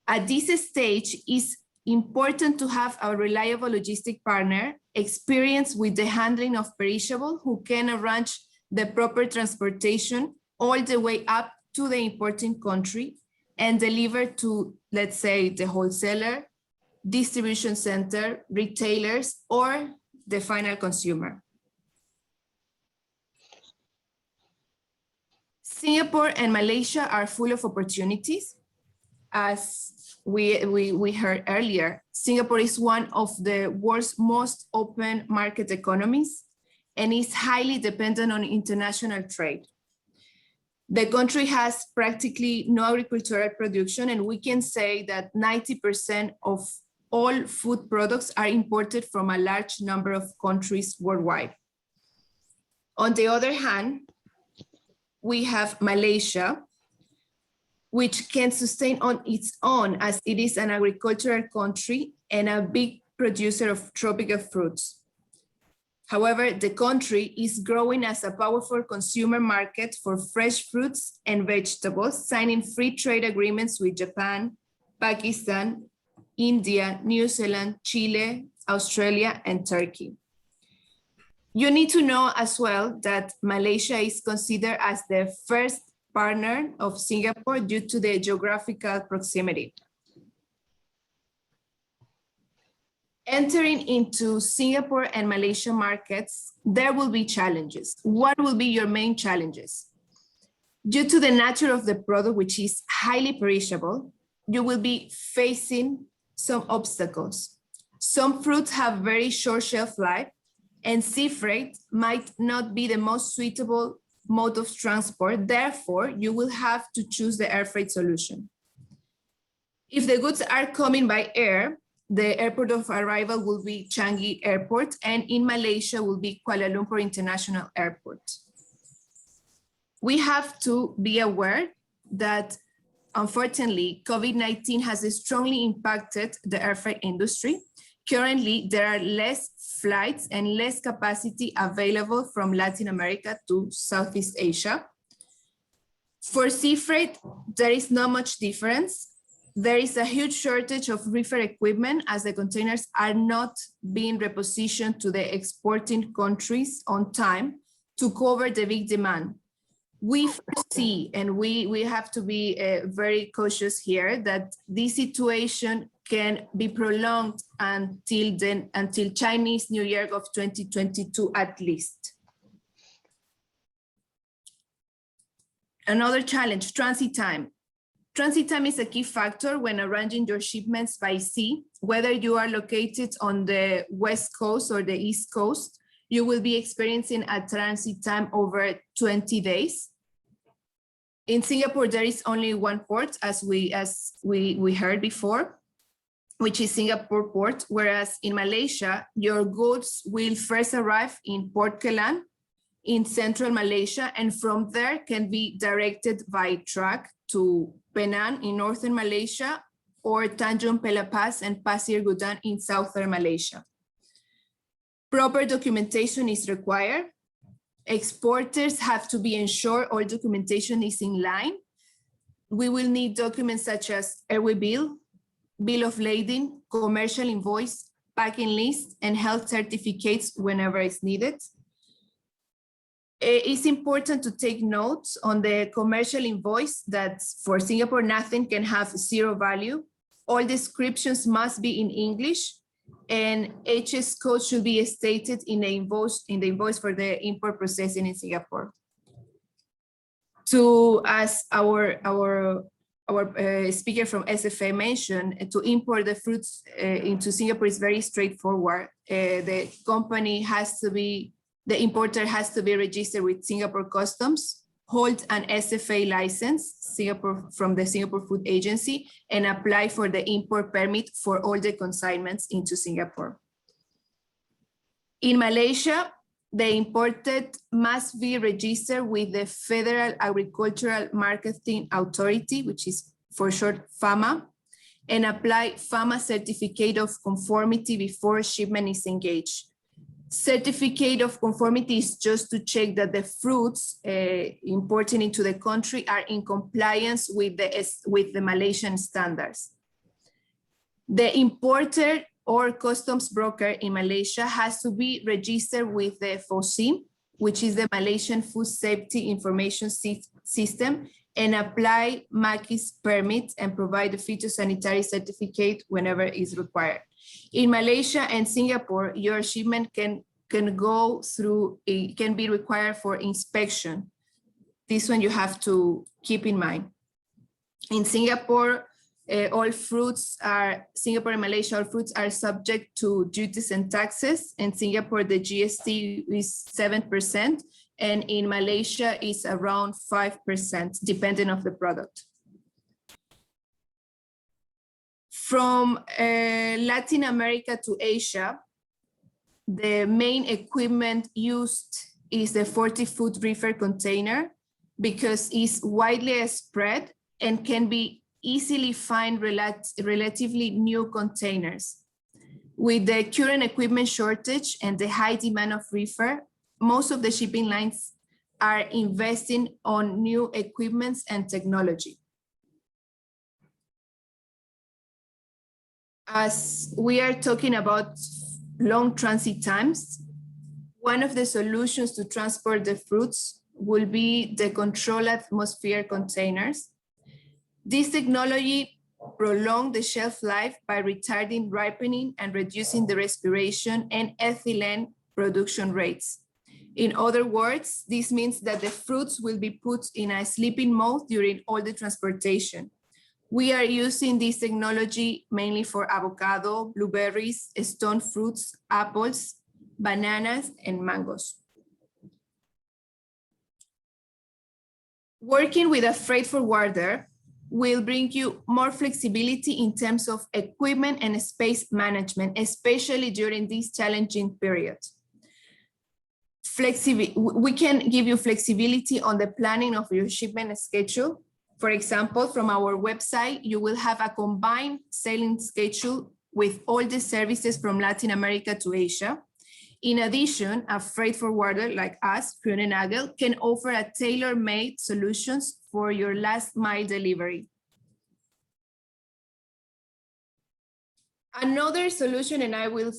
At this stage, it's important to have a reliable logistic partner experienced with the handling of perishable who can arrange the proper transportation all the way up to the importing country and deliver to, let's say, the wholesaler, distribution center, retailers, or the final consumer. Singapore and Malaysia are full of opportunities. As we heard earlier, Singapore is one of the world's most open market economies and is highly dependent on international trade. The country has practically no agricultural production, and we can say that 90% of all food products are imported from a large number of countries worldwide. On the other hand, we have Malaysia, which can sustain on its own as it is an agricultural country and a big producer of tropical fruits. However, the country is growing as a powerful consumer market for fresh fruits and vegetables, signing free trade agreements with Japan, Pakistan, India, New Zealand, Chile, Australia, and Turkey. You need to know as well that Malaysia is considered as the first partner of Singapore due to the geographical proximity. Entering into Singapore and Malaysia markets, there will be challenges. What will be your main challenges? Due to the nature of the product, which is highly perishable, you will be facing some obstacles. Some fruits have very short shelf life, and sea freight might not be the most suitable mode of transport. Therefore, you will have to choose the air freight solution. If the goods are coming by air, the airport of arrival will be Changi Airport, and in Malaysia will be Kuala Lumpur International Airport. We have to be aware that, unfortunately, COVID-19 has strongly impacted the air freight industry. Currently, there are less flights and less capacity available from Latin America to Southeast Asia. For sea freight, there is not much difference. There is a huge shortage of reefer equipment as the containers are not being repositioned to the exporting countries on time to cover the big demand. We foresee, and we have to be very cautious here, that this situation can be prolonged until Chinese New Year of 2022 at least. Another challenge, transit time. Transit time is a key factor when arranging your shipments by sea. Whether you are located on the West Coast or the East Coast, you will be experiencing a transit time over 20 days. In Singapore, there is only one port, as we heard before, which is Singapore Port, whereas in Malaysia, your goods will first arrive in Port Kelang in central Malaysia, and from there can be directed by truck to Penang in northern Malaysia, or Tanjung Pelepas and Pasir Gudang in southern Malaysia. Proper documentation is required. Exporters have to be ensured all documentation is in line. We will need documents such as airway bill, bill of lading, commercial invoice, packing list, and health certificates whenever it's needed. It's important to take notes on the commercial invoice that for Singapore, nothing can have zero value. All descriptions must be in English, and HS code should be stated in the invoice for the import processing in Singapore. As our speaker from SFA mentioned, to import the fruits into Singapore is very straightforward. The importer has to be registered with Singapore Customs, hold an SFA license from the Singapore Food Agency, and apply for the import permit for all the consignments into Singapore. In Malaysia, the imported must be registered with the Federal Agricultural Marketing Authority, which is for short FAMA, and apply FAMA certificate of conformity before shipment is engaged. Certificate of conformity is just to check that the fruits imported into the country are in compliance with the Malaysian standards. The importer or customs broker in Malaysia has to be registered with the FOSIM, which is the Malaysian Food Safety Information System, and apply MAKI's permit and provide the phytosanitary certificate whenever is required. In Malaysia and Singapore, your shipment can be required for inspection. This one you have to keep in mind. In Singapore, Singapore and Malaysia, all fruits are subject to duties and taxes. In Singapore, the GST is 7%, and in Malaysia is around 5%, depending on the product. From Latin America to Asia, the main equipment used is the 40-foot reefer container because it's widely spread and can be easily find relatively new containers. With the current equipment shortage and the high demand of reefer, most of the shipping lines are investing on new equipments and technology. As we are talking about long transit times, one of the solutions to transport the fruits will be the controlled atmosphere containers. This technology prolongs the shelf life by retarding ripening and reducing the respiration and ethylene production rates. In other words, this means that the fruits will be put in a sleeping mode during all the transportation. We are using this technology mainly for avocado, blueberries, stone fruits, apples, bananas, and mangoes. Working with a freight forwarder will bring you more flexibility in terms of equipment and space management, especially during this challenging period. We can give you flexibility on the planning of your shipment schedule. For example, from our website, you will have a combined sailing schedule with all the services from Latin America to Asia. In addition, a freight forwarder like us, Kuehne + Nagel, can offer a tailor-made solutions for your last mile delivery. Another solution, and I will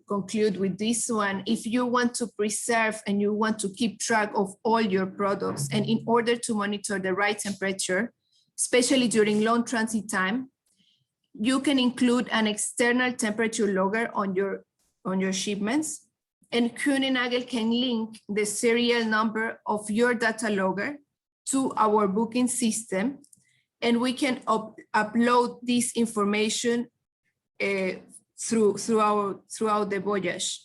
conclude with this one. If you want to preserve and you want to keep track of all your products, and in order to monitor the right temperature, especially during long transit time, you can include an external temperature logger on your shipments, and Kuehne + Nagel can link the serial number of your data logger to our booking system, and we can upload this information throughout the voyage.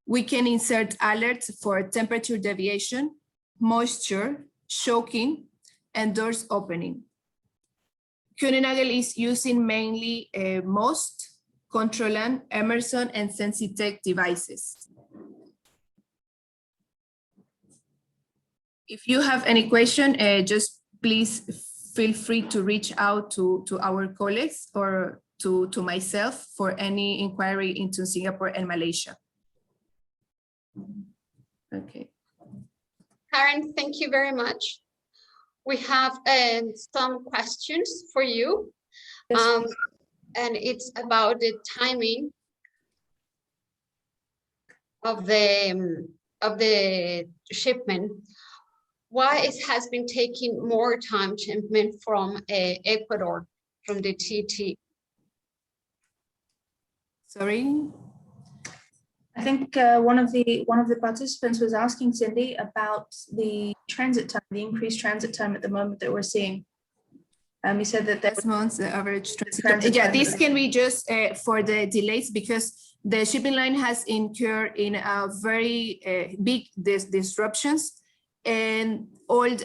We can insert alerts for temperature deviation, moisture, choking, and doors opening. Kuehne + Nagel is using mainly MOST, Controlan, Emerson, and Sensitech devices. If you have any question, just please feel free to reach out to our colleagues or to myself for any inquiry into Singapore and Malaysia. Okay. Karen, thank you very much. We have some questions for you. Yes. And it's about the timing of the shipment. Why it has been taking more time to implement from Ecuador, from the TT? Sorry. I think one of the participants was asking Cindy about the transit time, the increased transit time at the moment that we're seeing. He said that that's months, the average transit transit yeah, time. this can be just for the delays because the shipping line has incurred in a very big disruptions, and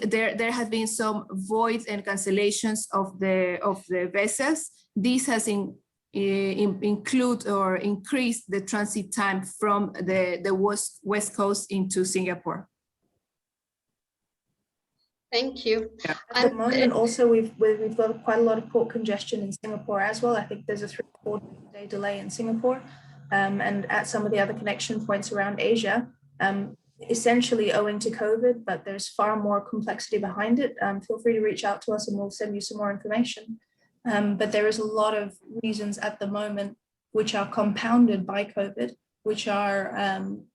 there have been some voids and cancellations of the vessels. This has include or increase the transit time from the west coast into Singapore. Thank you. At the moment, also we've got quite a lot of port congestion in Singapore as well. I think there's a 3-4 day delay in Singapore, and at some of the other connection points around Asia, essentially owing to COVID, but there's far more complexity behind it. Feel free to reach out to us and we'll send you some more information. But there is a lot of reasons at the moment which are compounded by COVID, which are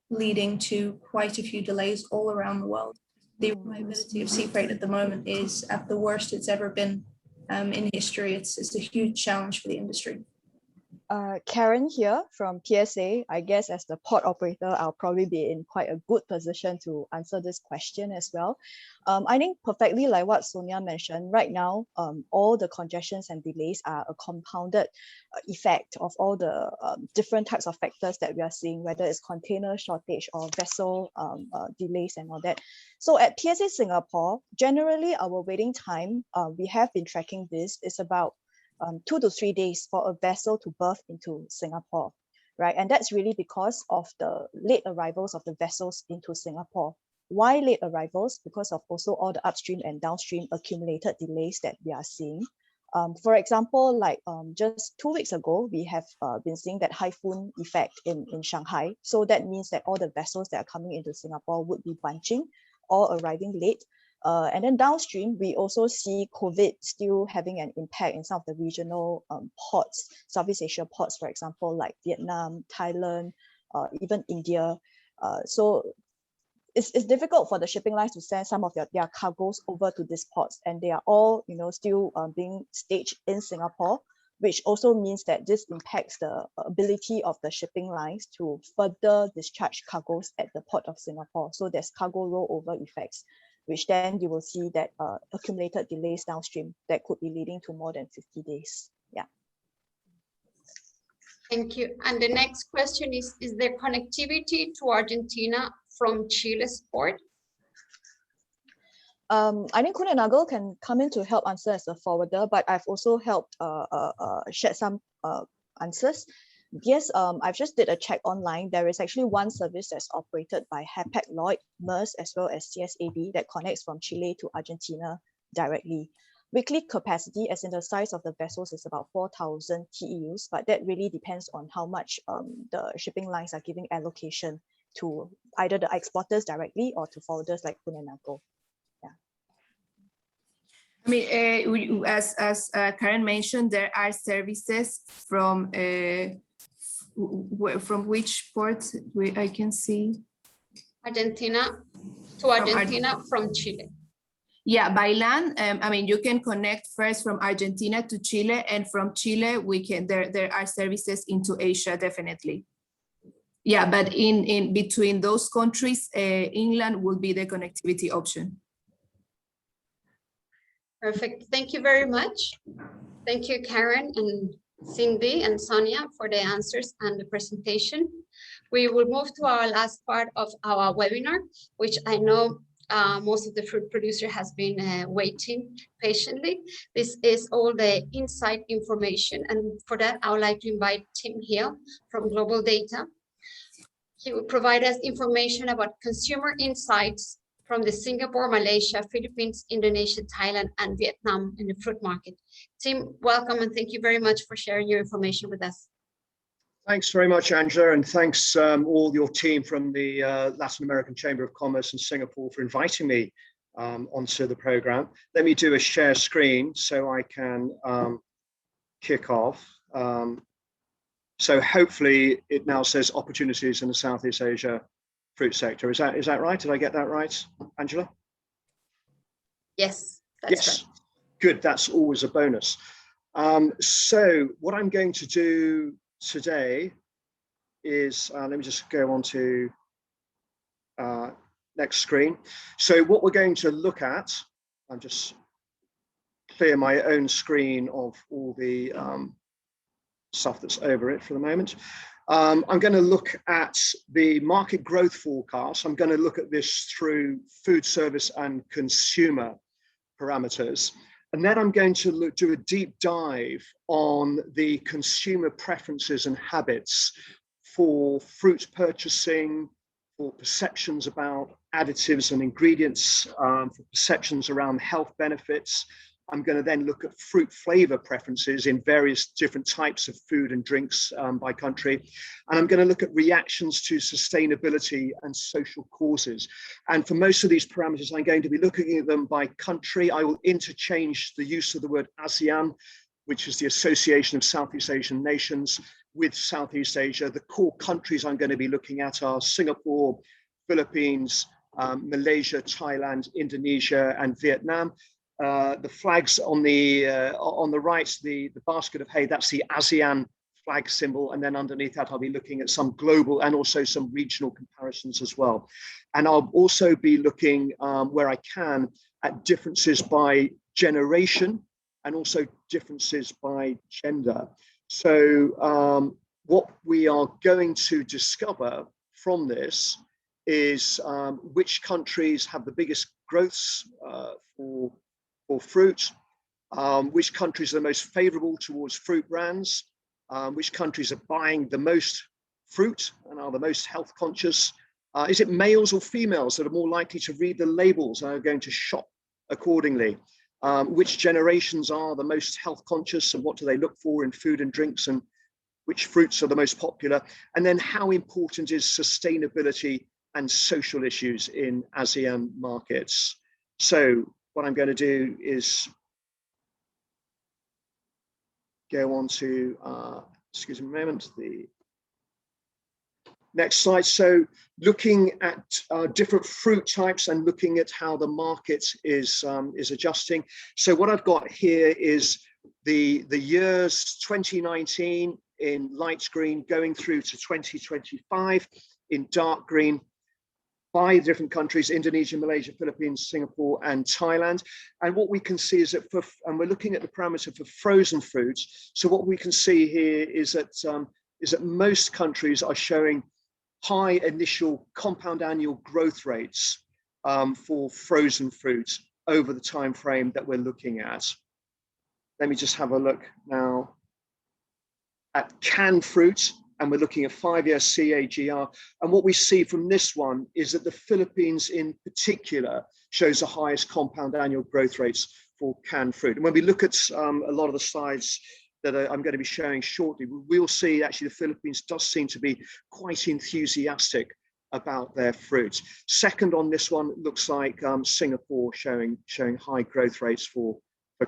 leading to quite a few delays all around the world. The reliability of sea freight at the moment is at the worst it's ever been in history. It's a huge challenge for the industry. Karen here from PSA. I guess as the port operator, I'll probably be in quite a good position to answer this question as well. I think perfectly like what Sonia mentioned, right now, all the congestions and delays are a compounded effect of all the different types of factors that we are seeing, whether it's container shortage or vessel delays and all that. So at PSA Singapore, generally our waiting time, we have been tracking this, is about 2 to 3 days for a vessel to berth into Singapore, right? And that's really because of the late arrivals of the vessels into Singapore. Why late arrivals? Because of also all the upstream and downstream accumulated delays that we are seeing. For example, like just 2 weeks ago, we have been seeing that typhoon effect in Shanghai. So that means that all the vessels that are coming into Singapore would be bunching or arriving late. And then downstream, we also see COVID still having an impact in some of the regional ports, Southeast Asia ports, for example, like Vietnam, Thailand, even India. So it's difficult for the shipping lines to send some of their cargoes over to these ports, and they are all still being staged in Singapore, which also means that this impacts the ability of the shipping lines to further discharge cargoes at the port of Singapore. So there's cargo rollover effects, which then you will see that accumulated delays downstream that could be leading to more than 50 days. Yeah. Thank you. And the next question is there connectivity to Argentina from Chile's port? I think Kun and Nagel can come in to help answer as a forwarder, but I've also helped shed some answers. Yes, I've just did a check online. There is actually one service that's operated by Hapag-Lloyd, Maersk, as well as CSAB that connects from Chile to Argentina directly. Weekly capacity, as in the size of the vessels, is about 4,000 TEUs, but that really depends on how much the shipping lines are giving allocation to either the exporters directly or to forwarders like Kun and Nagel. I mean, as Karen mentioned, there are services from which port I can see? Argentina to Argentina from Chile. Yeah, by land. I mean, you can connect first from Argentina to Chile, and from Chile we can. There are services into Asia, definitely. Yeah, but in between those countries, England will be the connectivity option. Perfect. Thank you very much. Thank you, Karen and Cindy and Sonia, for the answers and the presentation. We will move to our last part of our webinar, which I know most of the fruit producer has been waiting patiently. This is all the inside information. And for that, I would like to invite Tim Hill from Global Data. He will provide us information about consumer insights from the Singapore, Malaysia, Philippines, Indonesia, Thailand, and Vietnam in the fruit market. Tim, welcome, and thank you very much for sharing your information with us. Thanks very much, Angela, and thanks all your team from the Latin American Chamber of Commerce in Singapore for inviting me onto the program. Let me do a share screen so I can kick off. So hopefully it now says opportunities in the Southeast Asia fruit sector. Is that right? Did I get that right, Angela? Yes, that's right. Good. That's always a bonus. So what I'm going to do today is, let me just go on to next screen. So what we're going to look at, I'm just clear my own screen of all the stuff that's over it for the moment. I'm going to look at the market growth forecast. I'm going to look at this through food service and consumer parameters. And then I'm going to do a deep dive on the consumer preferences and habits for fruit purchasing, for perceptions about additives and ingredients, for perceptions around health benefits. I'm going to then look at fruit flavor preferences in various different types of food and drinks by country. And I'm going to look at reactions to sustainability and social causes. And for most of these parameters, I'm going to be looking at them by country. I will interchange the use of the word ASEAN, which is the Association of Southeast Asian Nations, with Southeast Asia. The core countries I'm going to be looking at are Singapore, Philippines, Malaysia, Thailand, Indonesia, and Vietnam. The flags on the right, the basket of hay, that's the ASEAN flag symbol. And then underneath that, I'll be looking at some global and also some regional comparisons as well. And I'll also be looking where I can at differences by generation and also differences by gender. So what we are going to discover from this is which countries have the biggest growths for fruit, which countries are the most favorable towards fruit brands, which countries are buying the most fruit and are the most health conscious. Is it males or females that are more likely to read the labels and are going to shop accordingly? which generations are the most health conscious and what do they look for in food and drinks, and which fruits are the most popular, and then how important is sustainability and social issues in ASEAN markets. So what I'm going to do is go on to, excuse me a moment, the next slide. So looking at different fruit types and looking at how the market is adjusting. So what I've got here is the years 2019 in light green going through to 2025 in dark green. 5 different countries: Indonesia, Malaysia, Philippines, Singapore, and Thailand. And what we can see is that and we're looking at the parameter for frozen foods. So what we can see here is that most countries are showing high initial compound annual growth rates for frozen foods over the time frame that we're looking at. Let me just have a look now at canned fruit, and we're looking at 5-year CAGR. And what we see from this one is that the Philippines in particular shows the highest compound annual growth rates for canned fruit. And when we look at a lot of the slides that I'm going to be showing shortly, we'll see actually the Philippines does seem to be quite enthusiastic about their fruit. Second on this one looks like Singapore showing high growth rates for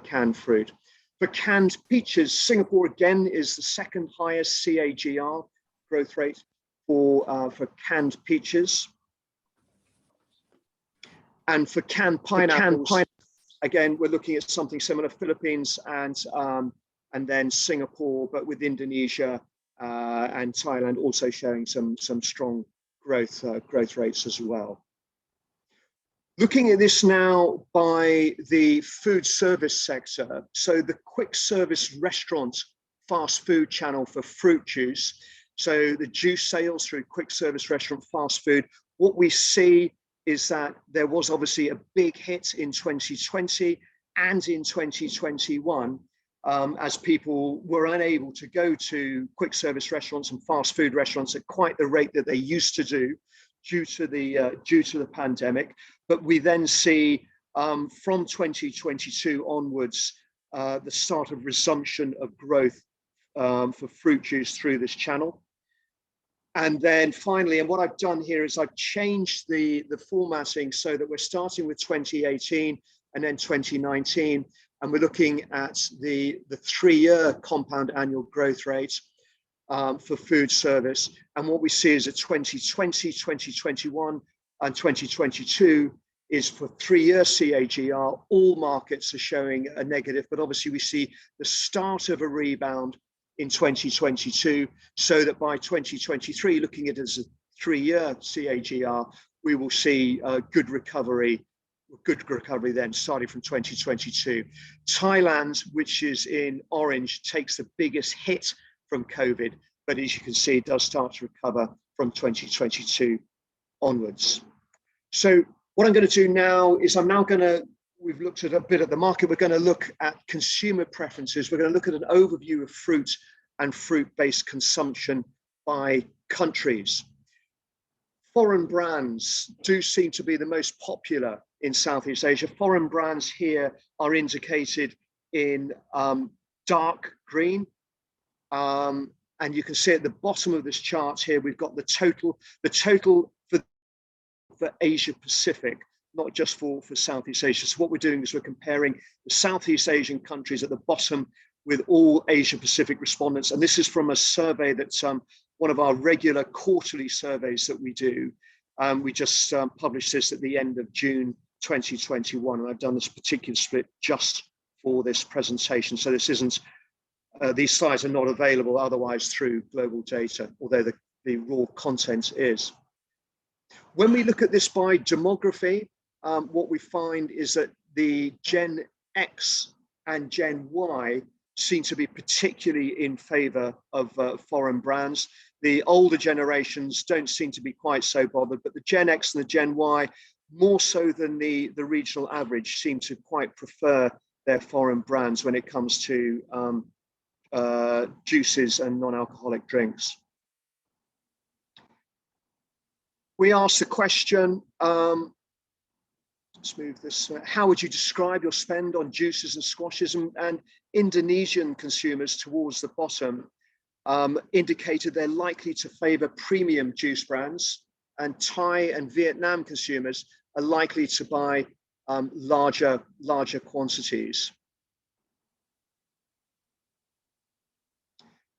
canned fruit. For canned peaches, Singapore again is the second highest CAGR growth rate for canned peaches. And for canned pineapples, again, we're looking at something similar: Philippines and then Singapore, but with Indonesia and Thailand also showing some strong growth rates as well. Looking at this now by the food service sector, so the quick service restaurant fast food channel for fruit juice, so the juice sales through quick service restaurant fast food, what we see is that there was obviously a big hit in 2020 and in 2021 as people were unable to go to quick service restaurants and fast food restaurants at quite the rate that they used to do due to the pandemic. But we then see from 2022 onwards the start of resumption of growth for fruit juice through this channel. And then finally, and what I've done here is I've changed the formatting so that we're starting with 2018 and then 2019, and we're looking at the 3-year compound annual growth rate for food service. And what we see is that 2020, 2021, and 2022 is for 3-year CAGR. All markets are showing a negative, but obviously we see the start of a rebound in 2022, so that by 2023, looking at it as a 3-year CAGR, we will see a good recovery then starting from 2022. Thailand, which is in orange, takes the biggest hit from COVID, but as you can see, it does start to recover from 2022 onwards. So what I'm going to do now is we've looked at a bit at the market, we're going to look at consumer preferences, we're going to look at an overview of fruit and fruit-based consumption by countries. Foreign brands do seem to be the most popular in Southeast Asia. Foreign brands here are indicated in dark green. And you can see at the bottom of this chart here, we've got the total for Asia Pacific, not just for Southeast Asia. So what we're doing is we're comparing the Southeast Asian countries at the bottom with all Asia Pacific respondents. And this is from a survey that's one of our regular quarterly surveys that we do. We just published this at the end of June 2021, and I've done this particular split just for this presentation. So this isn't, these slides are not available otherwise through global data, although the raw content is. When we look at this by demography, what we find is that the Gen X and Gen Y seem to be particularly in favor of foreign brands. The older generations don't seem to be quite so bothered, but the Gen X and the Gen Y, more so than the regional average, seem to quite prefer their foreign brands when it comes to juices and non-alcoholic drinks. We asked the question, let's move this. How would you describe your spend on juices and squashes? And Indonesian consumers towards the bottom indicated they're likely to favor premium juice brands, and Thai and Vietnam consumers are likely to buy larger quantities.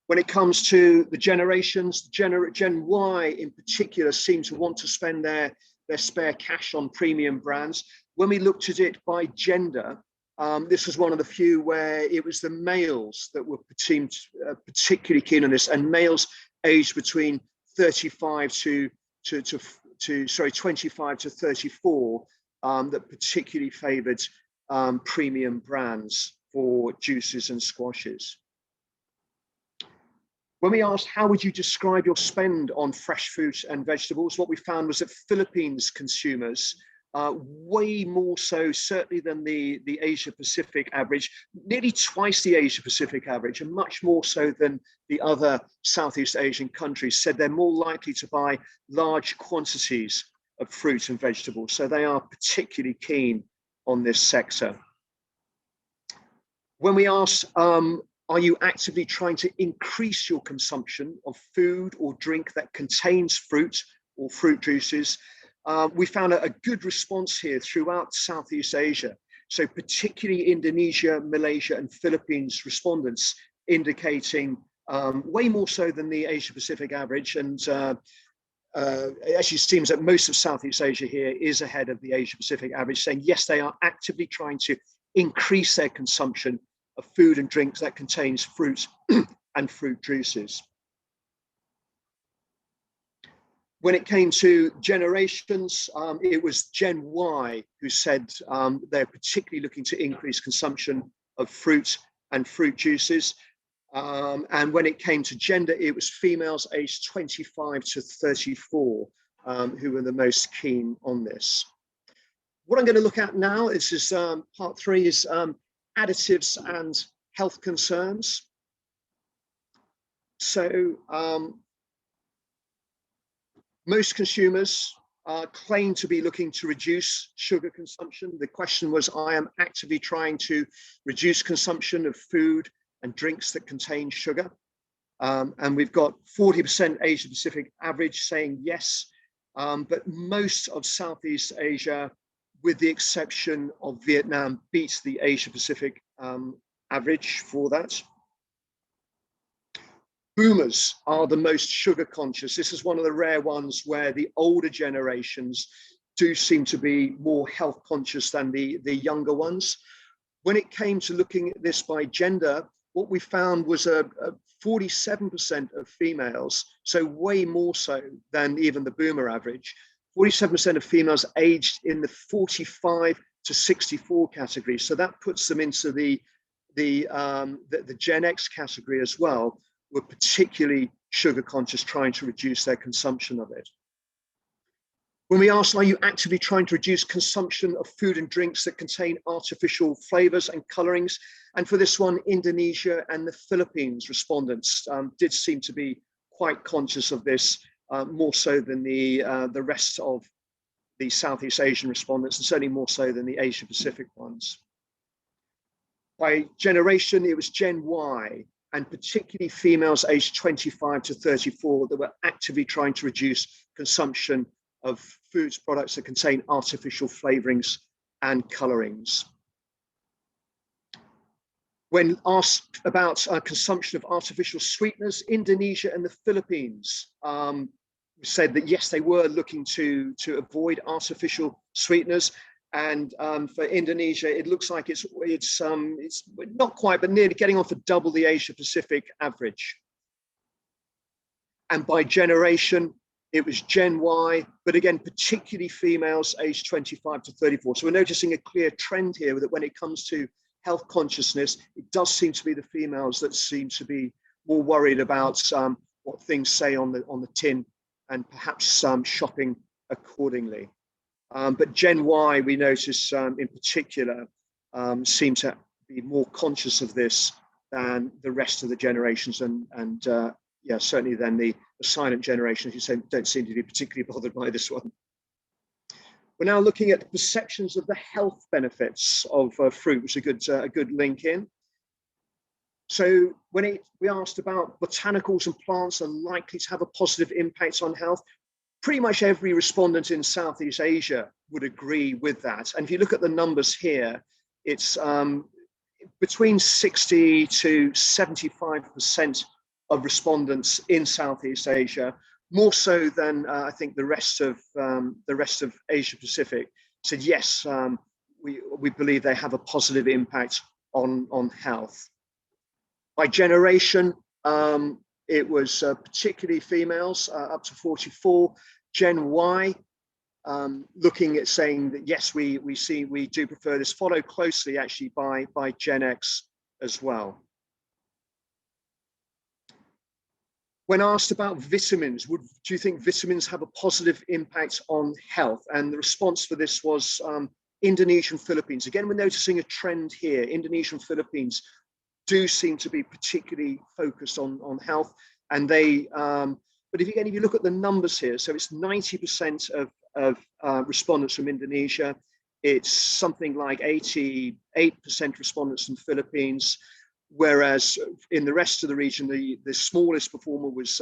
When it comes to the generations, Gen Y in particular seem to want to spend their spare cash on premium brands. When we looked at it by gender, this was one of the few where it was the males that were seemed particularly keen on this, and males aged between 25 to 34 that particularly favoured premium brands for juices and squashes. When we asked how would you describe your spend on fresh fruits and vegetables, what we found was that Philippines consumers, way more so certainly than the Asia Pacific average, nearly twice the Asia Pacific average, and much more so than the other Southeast Asian countries, said they're more likely to buy large quantities of fruit and vegetables. So they are particularly keen on this sector. When we asked, are you actively trying to increase your consumption of food or drink that contains fruit or fruit juices? We found a good response here throughout Southeast Asia. So particularly Indonesia, Malaysia, and Philippines respondents indicating way more so than the Asia Pacific average. And it actually seems that most of Southeast Asia here is ahead of the Asia Pacific average, saying yes, they are actively trying to increase their consumption of food and drinks that contains fruit and fruit juices. When it came to generations, it was Gen Y who said they're particularly looking to increase consumption of fruit and fruit juices. And when it came to gender, it was females aged 25 to 34 who were the most keen on this. What I'm going to look at now is part 3 is additives and health concerns. So most consumers claim to be looking to reduce sugar consumption. The question was, I am actively trying to reduce consumption of food and drinks that contain sugar. And we've got 40% Asia Pacific average saying yes, but most of Southeast Asia, with the exception of Vietnam, beats the Asia Pacific average for that. Boomers are the most sugar conscious. This is one of the rare ones where the older generations do seem to be more health conscious than the younger ones. When it came to looking at this by gender, what we found was a 47% of females, so way more so than even the boomer average, 47% of females aged in the 45 to 64 category. So that puts them into the Gen X category as well, were particularly sugar conscious, trying to reduce their consumption of it. When we asked, are you actively trying to reduce consumption of food and drinks that contain artificial flavors and colorings? And for this one, Indonesia and the Philippines respondents did seem to be quite conscious of this, more so than the rest of the Southeast Asian respondents, and certainly more so than the Asia Pacific ones. By generation, it was Gen Y, and particularly females aged 25 to 34 that were actively trying to reduce consumption of foods products that contain artificial flavorings and colorings. When asked about consumption of artificial sweeteners, Indonesia and the Philippines said that yes, they were looking to avoid artificial sweeteners. And for Indonesia, it looks like it's not quite, but nearly getting on for double the Asia Pacific average. And by generation, it was Gen Y, but again, particularly females aged 25 to 34. So we're noticing a clear trend here that when it comes to health consciousness, it does seem to be the females that seem to be more worried about what things say on the tin, and perhaps shopping accordingly. But Gen Y, we notice in particular, seem to be more conscious of this than the rest of the generations, and yeah, certainly than the silent generation who don't seem to be particularly bothered by this one. We're now looking at perceptions of the health benefits of fruit, which is a good link in. So when we asked about botanicals and plants are likely to have a positive impact on health, pretty much every respondent in Southeast Asia would agree with that. And if you look at the numbers here, it's between 60 to 75% of respondents in Southeast Asia, more so than I think the rest of Asia Pacific, said yes, we believe they have a positive impact on health. By generation, it was particularly females, up to 44. Gen Y, looking at saying that yes, we do prefer this, followed closely actually by Gen X as well. When asked about vitamins, do you think vitamins have a positive impact on health? And the response for this was Indonesia and Philippines. Again, we're noticing a trend here. Indonesia and Philippines do seem to be particularly focused on health. And they, but if you look at the numbers here, so it's 90% of respondents from Indonesia. It's something like 88% respondents from Philippines. Whereas in the rest of the region, the smallest performer was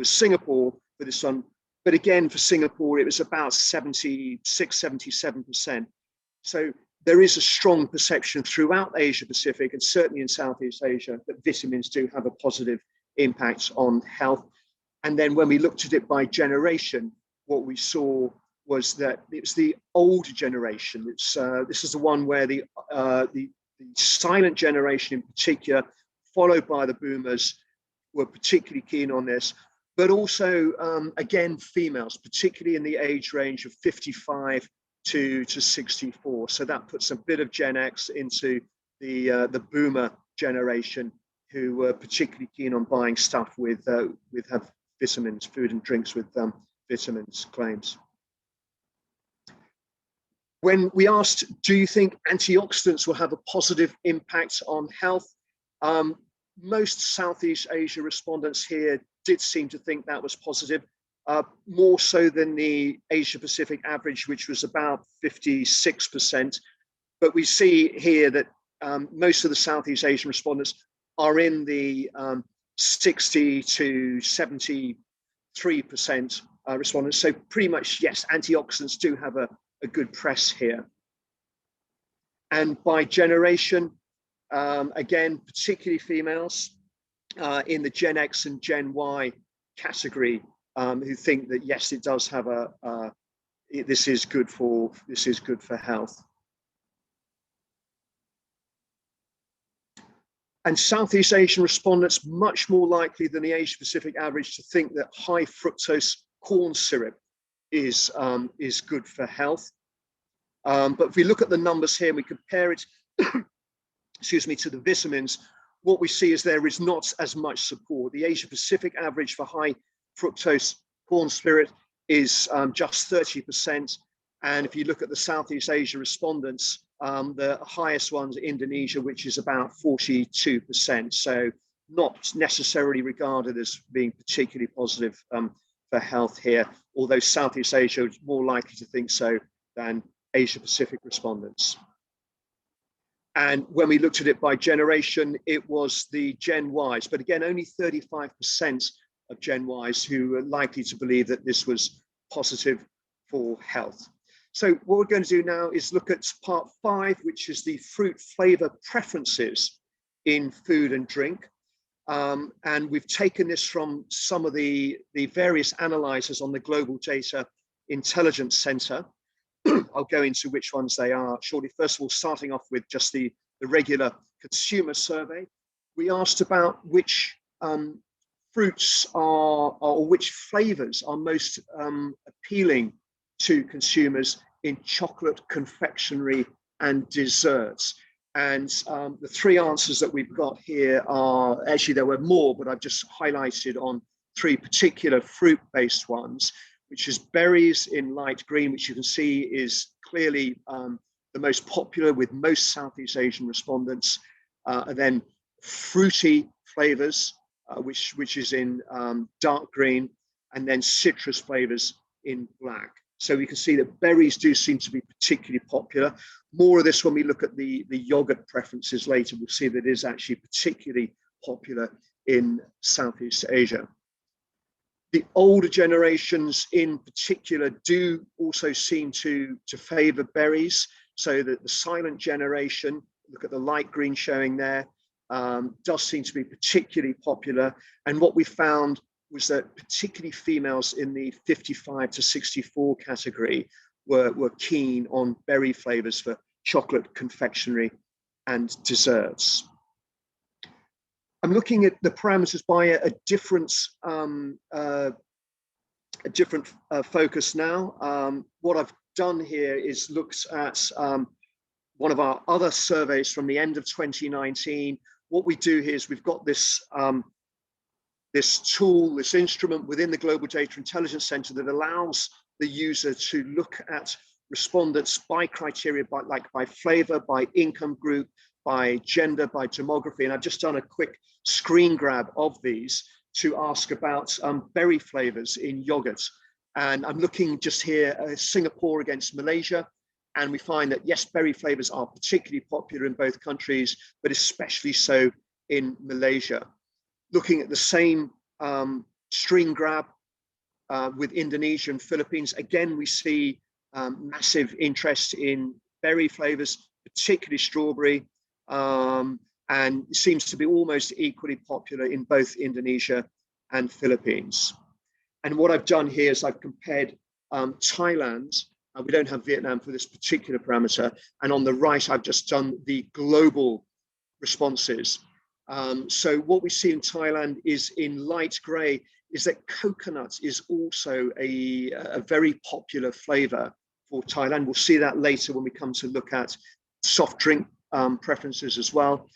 Singapore for this one. But again, for Singapore, it was about 76, 77%. So there is a strong perception throughout Asia Pacific and certainly in Southeast Asia that vitamins do have a positive impact on health. And then when we looked at it by generation, what we saw was that it's the older generation. This is the one where the silent generation in particular, followed by the boomers, were particularly keen on this, but also, again, females, particularly in the age range of 55 to 64. So that puts a bit of Gen X into the boomer generation, who were particularly keen on buying stuff with have vitamins, food and drinks with vitamins claims. When we asked, do you think antioxidants will have a positive impact on health? Most Southeast Asia respondents here did seem to think that was positive, more so than the Asia Pacific average, which was about 56%. But we see here that most of the Southeast Asian respondents are in the 60 to 73% respondents. So pretty much, yes, antioxidants do have a good press here. And by generation, again, particularly females in the Gen X and Gen Y category, who think that yes, it does have this is good for health. And Southeast Asian respondents much more likely than the Asia Pacific average to think that high fructose corn syrup is good for health. But if we look at the numbers here and we compare it, excuse me, to the vitamins, what we see is there is not as much support. The Asia Pacific average for high fructose corn syrup is just 30%. And if you look at the Southeast Asia respondents, the highest one's Indonesia, which is about 42%. So not necessarily regarded as being particularly positive for health here, although Southeast Asia is more likely to think so than Asia Pacific respondents. And when we looked at it by generation, it was the Gen Ys, but again, only 35% of Gen Ys who are likely to believe that this was positive for health. So what we're going to do now is look at part 5, which is the fruit flavor preferences in food and drink. And we've taken this from some of the various analyzers on the Global Data Intelligence Center. I'll go into which ones they are shortly. First of all, starting off with just the regular consumer survey. We asked about which fruits or which flavors are most appealing to consumers in chocolate, confectionery, and desserts. And the 3 answers that we've got here are, actually there were more, but I've just highlighted on 3 particular fruit-based ones, which is berries in light green, which you can see is clearly the most popular with most Southeast Asian respondents, and then fruity flavors, which is in dark green, and then citrus flavors in black. So we can see that berries do seem to be particularly popular. More of this when we look at the yogurt preferences later. We'll see that it is actually particularly popular in Southeast Asia. The older generations in particular do also seem to favor berries. So that the silent generation, look at the light green showing there, does seem to be particularly popular. And what we found was that particularly females in the 55 to 64 category were keen on berry flavors for chocolate, confectionery, and desserts. I'm looking at the parameters by a different focus now. What I've done here is looked at one of our other surveys from the end of 2019. What we do here is we've got this this tool, this instrument within the Global Data Intelligence Center that allows the user to look at respondents by criteria, by flavor, by income group, by gender, by demography. And I've just done a quick screen grab of these to ask about berry flavors in yogurt. And I'm looking just here, Singapore against Malaysia. And we find that yes, berry flavors are particularly popular in both countries, but especially so in Malaysia. Looking at the same screen grab with Indonesia and Philippines, again, we see massive interest in berry flavors, particularly strawberry, and it seems to be almost equally popular in both Indonesia and Philippines. And what I've done here is I've compared Thailand, we don't have Vietnam for this particular parameter, and on the right, I've just done the global responses. So what we see in Thailand is in light gray is that coconut is also a very popular flavor for Thailand. We'll see that later when we come to look at soft drink preferences as well,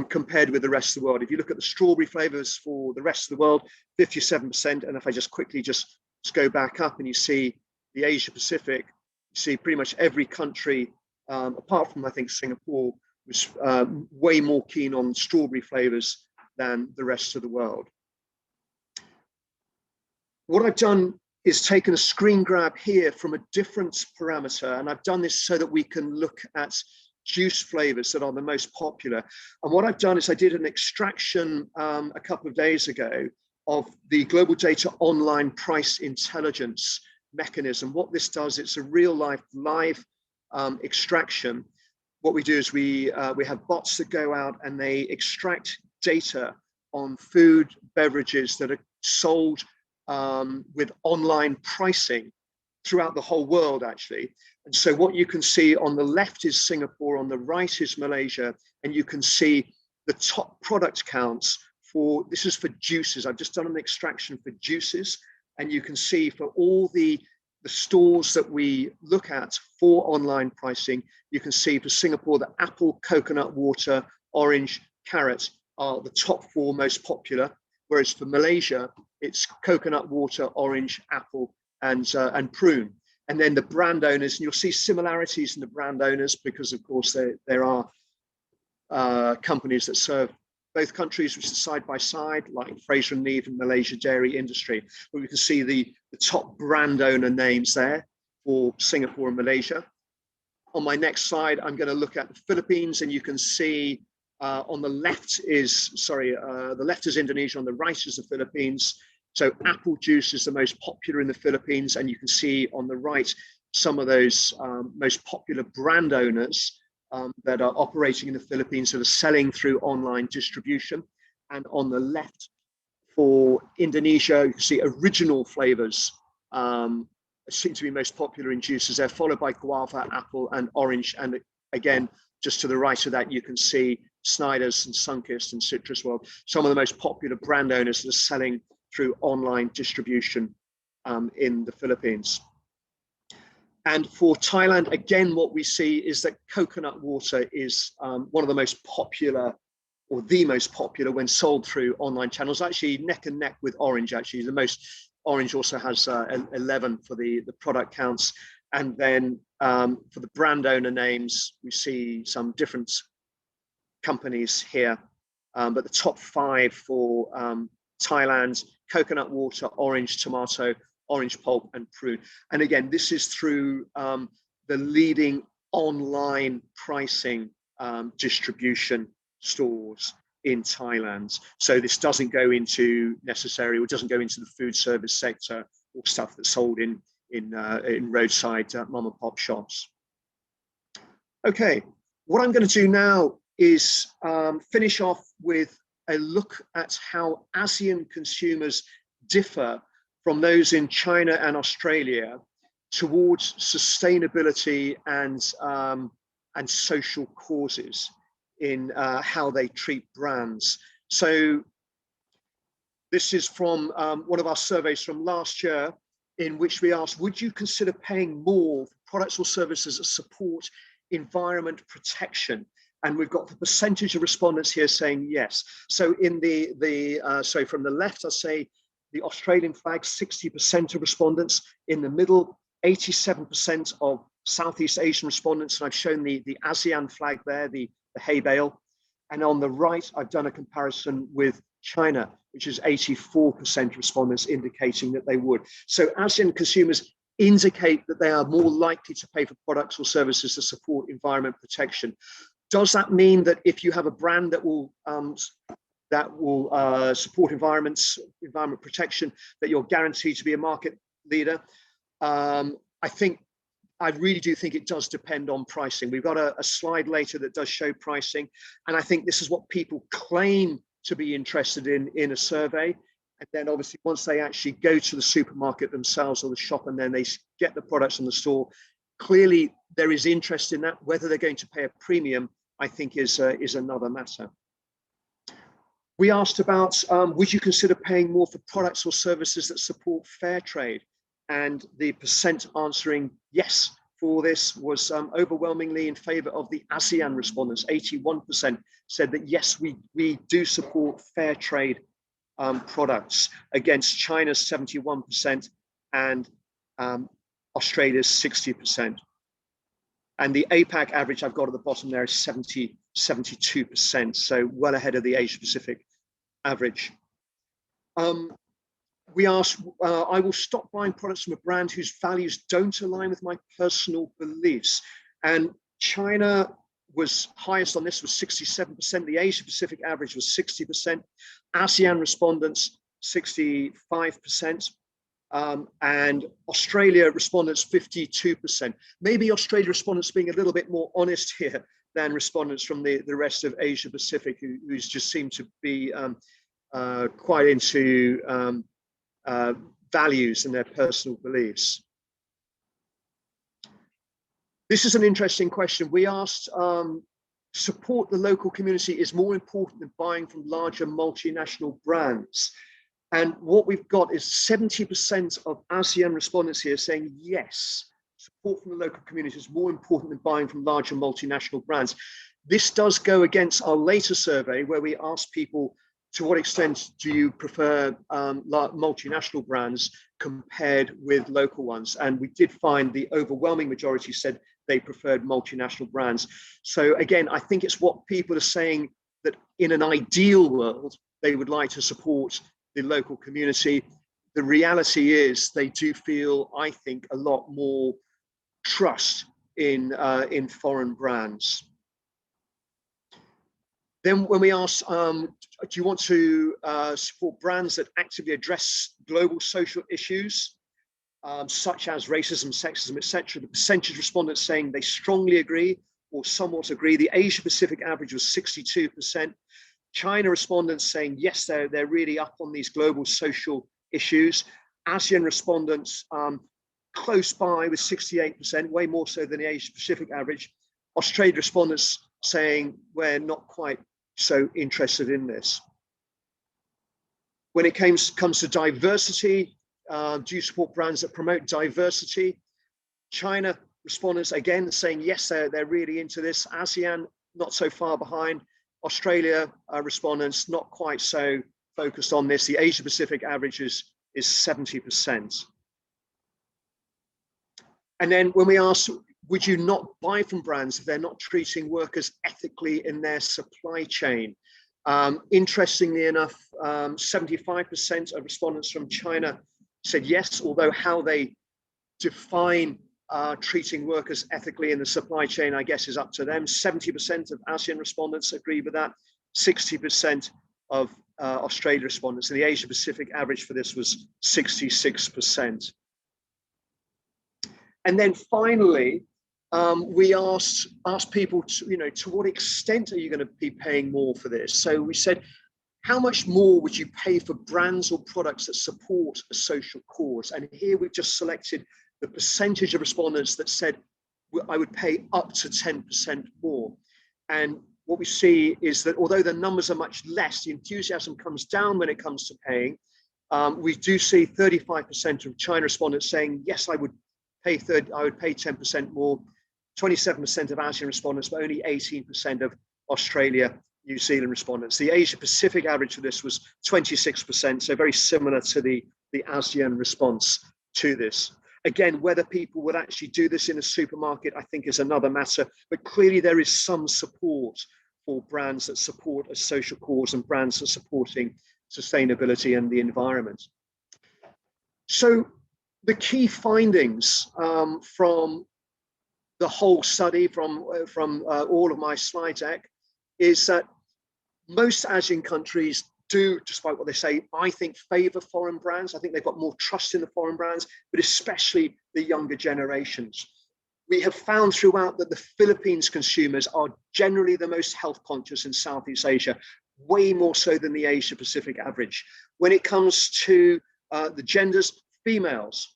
compared with the rest of the world. If you look at the strawberry flavors for the rest of the world, 57%. And if I just quickly just go back up and you see the Asia Pacific, you see pretty much every country, apart from I think Singapore, was way more keen on strawberry flavors than the rest of the world. What I've done is taken a screen grab here from a different parameter, and I've done this so that we can look at juice flavors that are the most popular. And what I've done is I did an extraction a couple of days ago of the Global Data Online Price Intelligence mechanism. What this does, it's a real live extraction. What we do is we have bots that go out and they extract data on food, beverages that are sold with online pricing throughout the whole world, actually. And so what you can see on the left is Singapore, on the right is Malaysia, and you can see the top product counts for, this is for juices. I've just done an extraction for juices, and you can see for all the stores that we look at for online pricing, you can see for Singapore, the apple, coconut water, orange, carrot are the top 4 most popular. Whereas for Malaysia, it's coconut water, orange, apple, and prune. And then the brand owners, and you'll see similarities in the brand owners because of course there are companies that serve both countries, which are side by side, like Fraser and Neave and Malaysia Dairy Industry. But we can see the top brand owner names there for Singapore and Malaysia. On my next slide, I'm going to look at the Philippines, and you can see on the left is, the left is Indonesia, on the right is the Philippines. So apple juice is the most popular in the Philippines, and you can see on the right some of those most popular brand owners that are operating in the Philippines that are selling through online distribution. And on the left for Indonesia, you can see original flavors seem to be most popular in juices. They're followed by guava, apple, and orange. And again, just to the right of that, you can see Snyder's and Sunkist and Citrus World, some of the most popular brand owners that are selling through online distribution in the Philippines. And for Thailand, again, what we see is that coconut water is one of the most popular, or the most popular, when sold through online channels, actually neck and neck with orange. Actually, the most, orange also has 11 for the product counts. And then for the brand owner names, we see some different companies here, but the top 5 for Thailand: coconut water, orange, tomato, orange pulp and prune. And again, this is through the leading online pricing distribution stores in Thailand. So this doesn't go into necessarily, or doesn't go into the food service sector or stuff that's sold in roadside mom and pop shops. Okay, what I'm going to do now is finish off with a look at how ASEAN consumers differ from those in China and Australia towards sustainability and social causes in how they treat brands. So this is from one of our surveys from last year, in which we asked, would you consider paying more for products or services that support environment protection? And we've got the percentage of respondents here saying yes. So in so from the left, I'll say the Australian flag, 60% of respondents. In the middle, 87% of Southeast Asian respondents. And I've shown the ASEAN flag there, the hay bale. And on the right, I've done a comparison with China, which is 84% respondents indicating that they would. So ASEAN consumers indicate that they are more likely to pay for products or services to support environment protection. Does that mean that if you have a brand that will support environment protection, that you're guaranteed to be a market leader? I really do think it does depend on pricing. We've got a slide later that does show pricing, and I think this is what people claim to be interested in a survey. And then obviously once they actually go to the supermarket themselves or the shop and then they get the products in the store, clearly there is interest in that. Whether they're going to pay a premium, I think is another matter. We asked about, would you consider paying more for products or services that support fair trade? And the percent answering yes for this was overwhelmingly in favor of the ASEAN respondents. 81% said that yes, we do support fair trade products, against China's 71% and Australia's 60%. And the APAC average I've got at the bottom there is 72%, so well ahead of the Asia Pacific average. We asked, I will stop buying products from a brand whose values don't align with my personal beliefs. And China was highest on this, was 67%. The Asia Pacific average was 60%. ASEAN respondents, 65%. And Australia respondents, 52%. Maybe Australia respondents being a little bit more honest here than respondents from the rest of Asia Pacific, who just seem to be quite into values and their personal beliefs. This is an interesting question. We asked, support the local community is more important than buying from larger multinational brands. And what we've got is 70% of ASEAN respondents here saying yes, support from the local community is more important than buying from larger multinational brands. This does go against our later survey where we asked people, to what extent do you prefer multinational brands compared with local ones? And we did find the overwhelming majority said they preferred multinational brands. So again, I think it's what people are saying, that in an ideal world, they would like to support the local community. The reality is they do feel, I think, a lot more trust in foreign brands. Then when we ask, do you want to support brands that actively address global social issues, such as racism, sexism, etc., the percentage respondents saying they strongly agree or somewhat agree. The Asia Pacific average was 62%. China respondents saying, yes, they're really up on these global social issues. ASEAN respondents close by with 68%, way more so than the Asia Pacific average. Australia respondents saying we're not quite so interested in this. When it comes to diversity, do you support brands that promote diversity? China respondents again saying yes, they're really into this. ASEAN not so far behind. Australia respondents not quite so focused on this. The Asia Pacific average is 70%. And then when we ask, would you not buy from brands if they're not treating workers ethically in their supply chain? Interestingly enough, 75% of respondents from China said yes, although how they define treating workers ethically in the supply chain, I guess, is up to them. 70% of ASEAN respondents agree with that, 60% of Australia respondents, and the Asia Pacific average for this was 66%. And then finally, we asked people to, to what extent are you going to be paying more for this? So we said, how much more would you pay for brands or products that support a social cause? And here we've just selected the percentage of respondents that said, I would pay up to 10% more. And what we see is that although the numbers are much less, the enthusiasm comes down when it comes to paying. We do see 35% of China respondents saying, yes, I would pay 10% more, 27% of ASEAN respondents, but only 18% of Australia, New Zealand respondents. The Asia Pacific average for this was 26%, so very similar to the ASEAN response to this. Again, whether people would actually do this in a supermarket, I think is another matter, but clearly there is some support for brands that support a social cause and brands that are supporting sustainability and the environment. So the key findings from the whole study, from all of my slide deck, is that most ASEAN countries do, despite what they say, I think favor foreign brands. I think they've got more trust in the foreign brands, but especially the younger generations. We have found throughout that the Philippines consumers are generally the most health conscious in Southeast Asia, way more so than the Asia Pacific average. When it comes to the genders, females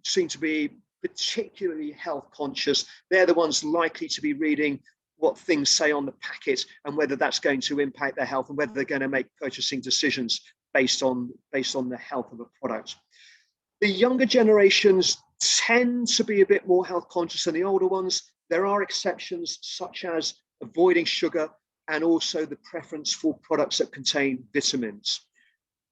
seem to be particularly health conscious. They're the ones likely to be reading what things say on the packet and whether that's going to impact their health and whether they're going to make purchasing decisions based on the health of a product. The younger generations tend to be a bit more health conscious than the older ones. There are exceptions such as avoiding sugar and also the preference for products that contain vitamins.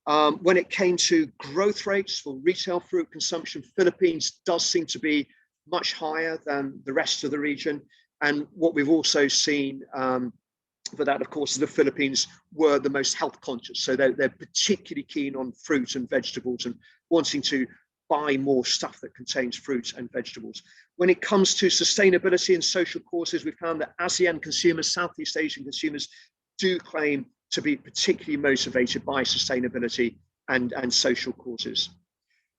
When it came to growth rates for retail fruit consumption, Philippines does seem to be much higher than the rest of the region. And what we've also seen for that, of course, is the Philippines were the most health conscious. So they're particularly keen on fruit and vegetables and wanting to buy more stuff that contains fruits and vegetables. When it comes to sustainability and social causes, we found that ASEAN consumers, Southeast Asian consumers, do claim to be particularly motivated by sustainability and social causes.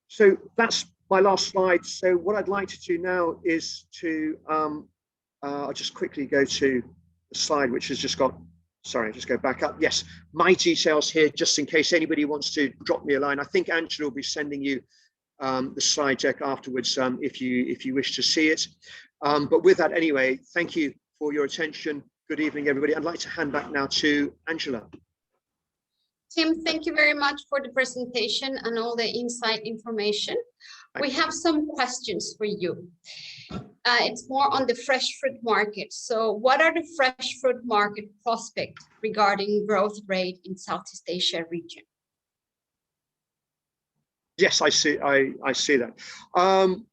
So that's my last slide. So what I'd like to do now is to I'll just quickly go to the slide, which has just got, sorry, just go back up. Yes, my details here, just in case anybody wants to drop me a line. I think Angela will be sending you the slide deck afterwards if you wish to see it. But with that anyway, thank you for your attention. Good evening, everybody. I'd like to hand back now to Angela. Tim, thank you very much for the presentation and all the insight information. We have some questions for you. It's more on the fresh fruit market. So what are the fresh fruit market prospects regarding growth rate in Southeast Asia region? Yes, I see that.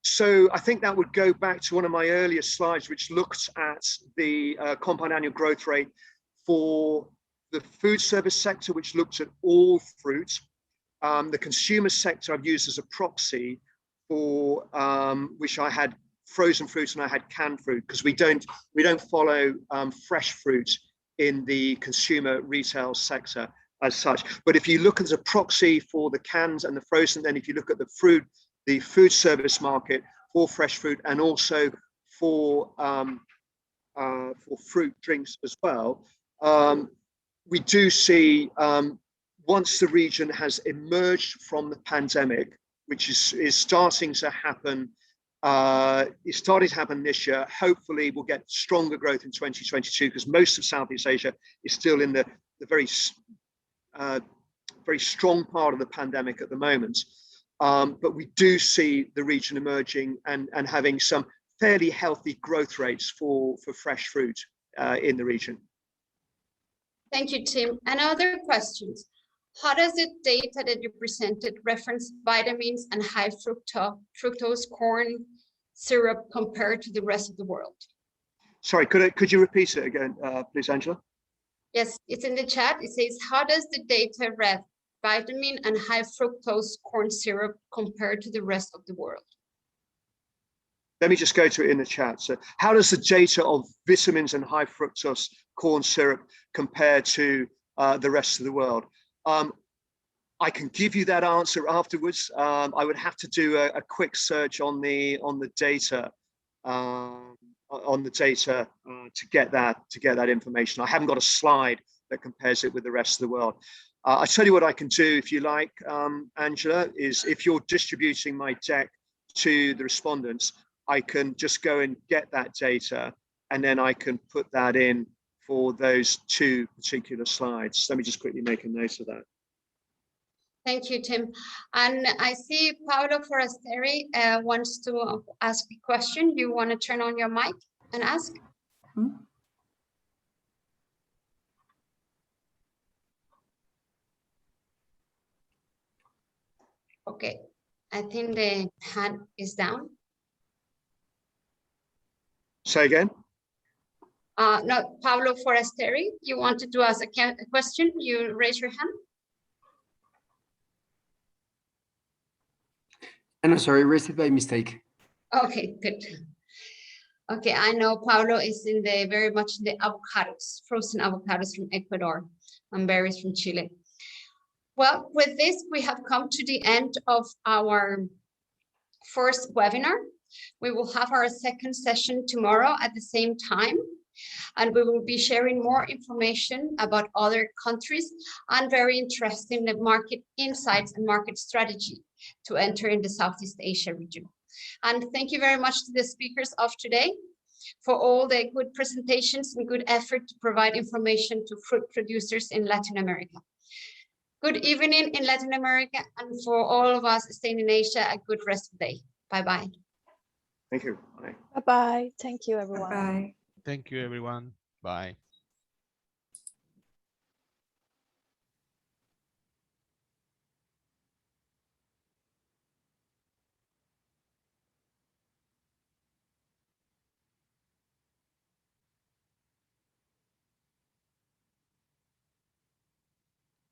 So I think that would go back to one of my earlier slides, which looked at the compound annual growth rate for the food service sector, which looked at all fruit. The consumer sector I've used as a proxy for which I had frozen fruit and I had canned fruit, because we don't follow fresh fruit in the consumer retail sector as such. But if you look at a proxy for the cans and the frozen, then if you look at the food service market for fresh fruit and also for fruit drinks as well, we do see once the region has emerged from the pandemic, which is starting to happen. It started to happen this year. Hopefully we'll get stronger growth in 2022 because most of Southeast Asia is still in the very strong part of the pandemic at the moment. But we do see the region emerging and having some fairly healthy growth rates for fresh fruit in the region. Thank you, Tim. And other questions. How does the data that you presented reference vitamins and high fructose corn syrup compared to the rest of the world? Sorry, could you repeat it again, please, Angela? Yes, it's in the chat. It says, how does the data vitamin and high fructose corn syrup compared to the rest of the world? Let me just go to it in the chat. So how does the data of vitamins and high fructose corn syrup compare to the rest of the world? I can give you that answer afterwards. I would have to do a quick search on the data to get that information. I haven't got a slide that compares it with the rest of the world. I tell you what I can do, if you like, Angela, is if you're distributing my deck to the respondents, I can just go and get that data, and then I can put that in for those two particular slides. Let me just quickly make a note of that. Thank you, Tim. And I see Paolo Forestieri wants to ask a question. You want to turn on your mic and ask? Okay, I think the hand is down. Say again? No, Paolo Forestieri, you wanted to ask a question? You raise your hand. No, sorry, raised it by mistake. Okay, good. Okay, I know Paulo is in the very much in the avocados, frozen avocados from Ecuador and berries from Chile. Well, with this, we have come to the end of our first webinar. We will have our second session tomorrow at the same time, and we will be sharing more information about other countries and very interesting market insights and market strategy to enter in the Southeast Asia region. And thank you very much to the speakers of today for all the good presentations and good effort to provide information to fruit producers in Latin America. Good evening in Latin America, and for all of us staying in Asia, a good rest of the day. Bye-bye. Thank you. Bye. Bye-bye. Thank you, everyone. Bye. Thank you, everyone. Bye.